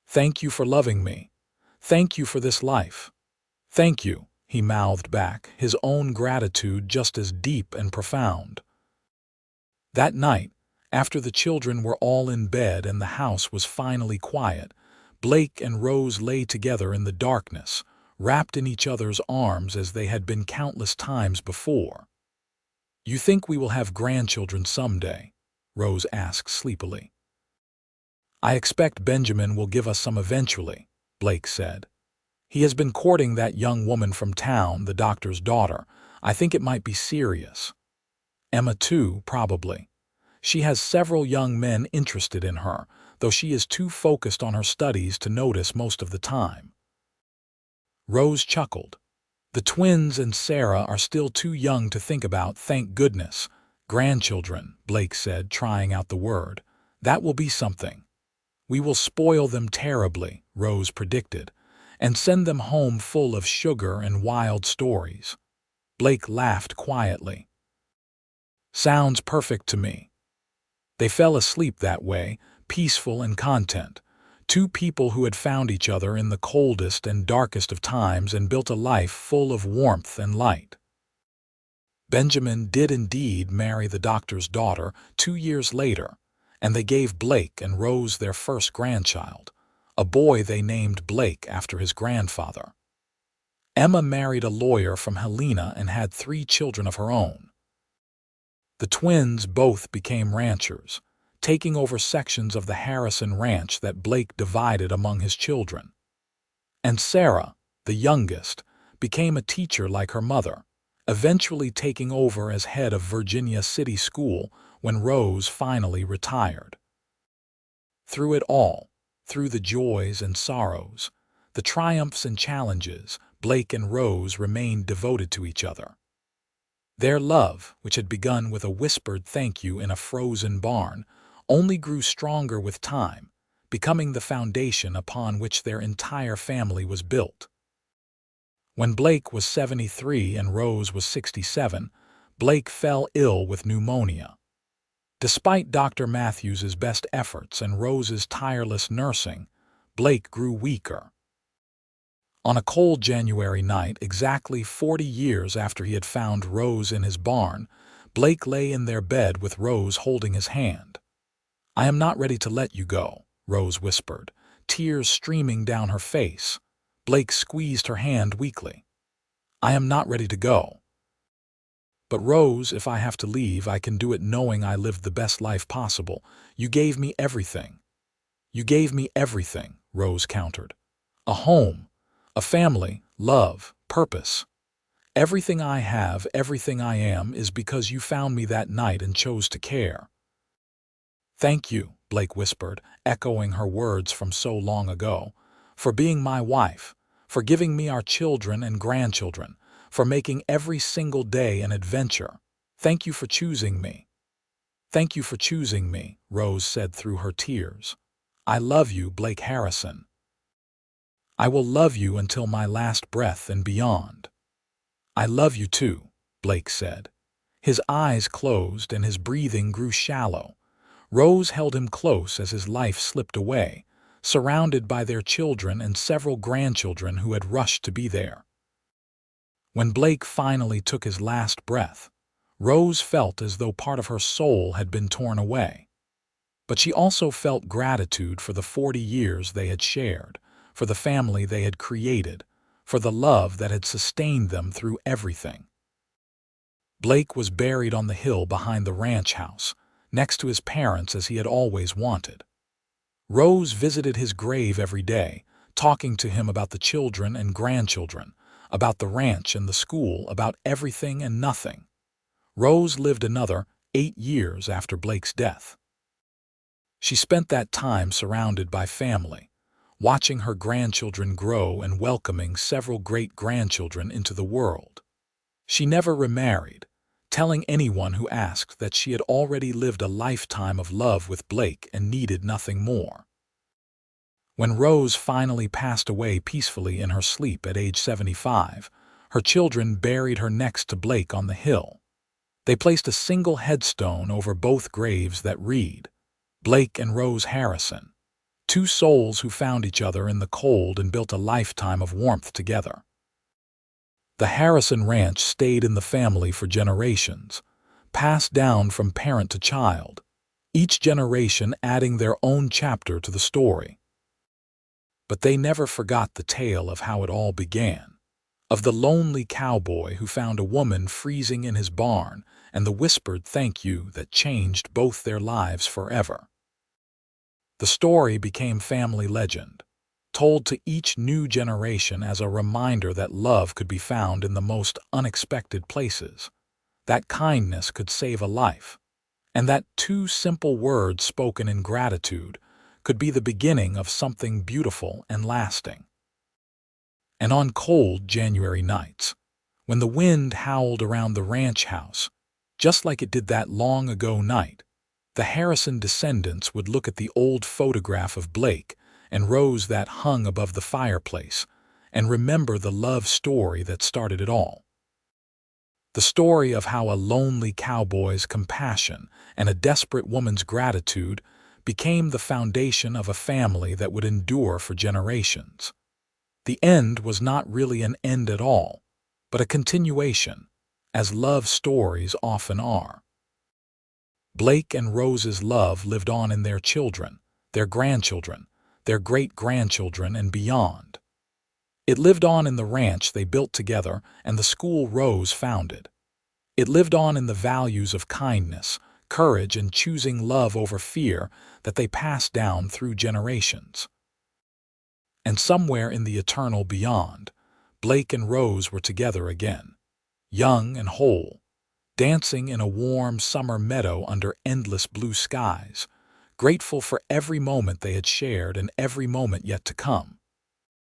Thank you for loving me. Thank you for this life. Thank you," he mouthed back, his own gratitude just as deep and profound. That night, after the children were all in bed and the house was finally quiet, Blake and Rose lay together in the darkness, wrapped in each other's arms as they had been countless times before. "You think we will have grandchildren someday?" Rose asked sleepily. "I expect Benjamin will give us some eventually," Blake said. "He has been courting that young woman from town, the doctor's daughter. I think it might be serious. Emma too, probably. She has several young men interested in her, though she is too focused on her studies to notice most of the time." Rose chuckled. "The twins and Sarah are still too young to think about, thank goodness. Grandchildren," Blake said, trying out the word. "That will be something." "We will spoil them terribly," Rose predicted, "and send them home full of sugar and wild stories." Blake laughed quietly. "Sounds perfect to me." They fell asleep that way, peaceful and content, 2 people who had found each other in the coldest and darkest of times and built a life full of warmth and light. Benjamin did indeed marry the doctor's daughter 2 years later, and they gave Blake and Rose their first grandchild, a boy they named Blake after his grandfather. Emma married a lawyer from Helena and had 3 children of her own. The twins both became ranchers, taking over sections of the Harrison ranch that Blake divided among his children. And Sarah, the youngest, became a teacher like her mother, eventually taking over as head of Virginia City School when Rose finally retired. Through it all, through the joys and sorrows, the triumphs and challenges, Blake and Rose remained devoted to each other. Their love, which had begun with a whispered thank you in a frozen barn, only grew stronger with time, becoming the foundation upon which their entire family was built. When Blake was 73 and Rose was 67, Blake fell ill with pneumonia. Despite Dr. Matthews's best efforts and Rose's tireless nursing, Blake grew weaker. On a cold January night, exactly 40 years after he had found Rose in his barn, Blake lay in their bed with Rose holding his hand. "I am not ready to let you go," Rose whispered, tears streaming down her face. Blake squeezed her hand weakly. "I am not ready to go. But Rose, if I have to leave, I can do it knowing I lived the best life possible. You gave me everything." "You gave me everything," Rose countered. "A home, a family, love, purpose. Everything I have, everything I am, is because you found me that night and chose to care." "Thank you," Blake whispered, echoing her words from so long ago, "for being my wife, for giving me our children and grandchildren, for making every single day an adventure. Thank you for choosing me." "Thank you for choosing me," Rose said through her tears. "I love you, Blake Harrison. I will love you until my last breath and beyond." "I love you too," Blake said. His eyes closed and his breathing grew shallow. Rose held him close as his life slipped away, surrounded by their children and several grandchildren who had rushed to be there. When Blake finally took his last breath, Rose felt as though part of her soul had been torn away. But she also felt gratitude for the 40 years they had shared, for the family they had created, for the love that had sustained them through everything. Blake was buried on the hill behind the ranch house, next to his parents as he had always wanted. Rose visited his grave every day, talking to him about the children and grandchildren, about the ranch and the school, about everything and nothing. Rose lived another 8 years after Blake's death. She spent that time surrounded by family, watching her grandchildren grow and welcoming several great-grandchildren into the world. She never remarried, telling anyone who asked that she had already lived a lifetime of love with Blake and needed nothing more. When Rose finally passed away peacefully in her sleep at age 75, her children buried her next to Blake on the hill. They placed a single headstone over both graves that read, "Blake and Rose Harrison, two souls who found each other in the cold and built a lifetime of warmth together." The Harrison Ranch stayed in the family for generations, passed down from parent to child, each generation adding their own chapter to the story. But they never forgot the tale of how it all began, of the lonely cowboy who found a woman freezing in his barn and the whispered thank you that changed both their lives forever. The story became family legend, told to each new generation as a reminder that love could be found in the most unexpected places, that kindness could save a life, and that 2 simple words spoken in gratitude could be the beginning of something beautiful and lasting. And on cold January nights, when the wind howled around the ranch house, just like it did that long ago night, the Harrison descendants would look at the old photograph of Blake and Rose that hung above the fireplace and remember the love story that started it all. The story of how a lonely cowboy's compassion and a desperate woman's gratitude became the foundation of a family that would endure for generations. The end was not really an end at all, but a continuation, as love stories often are. Blake and Rose's love lived on in their children, their grandchildren, their great-grandchildren, and beyond. It lived on in the ranch they built together and the school Rose founded. It lived on in the values of kindness, courage, and choosing love over fear that they passed down through generations. And somewhere in the eternal beyond, Blake and Rose were together again, young and whole, dancing in a warm summer meadow under endless blue skies, grateful for every moment they had shared and every moment yet to come.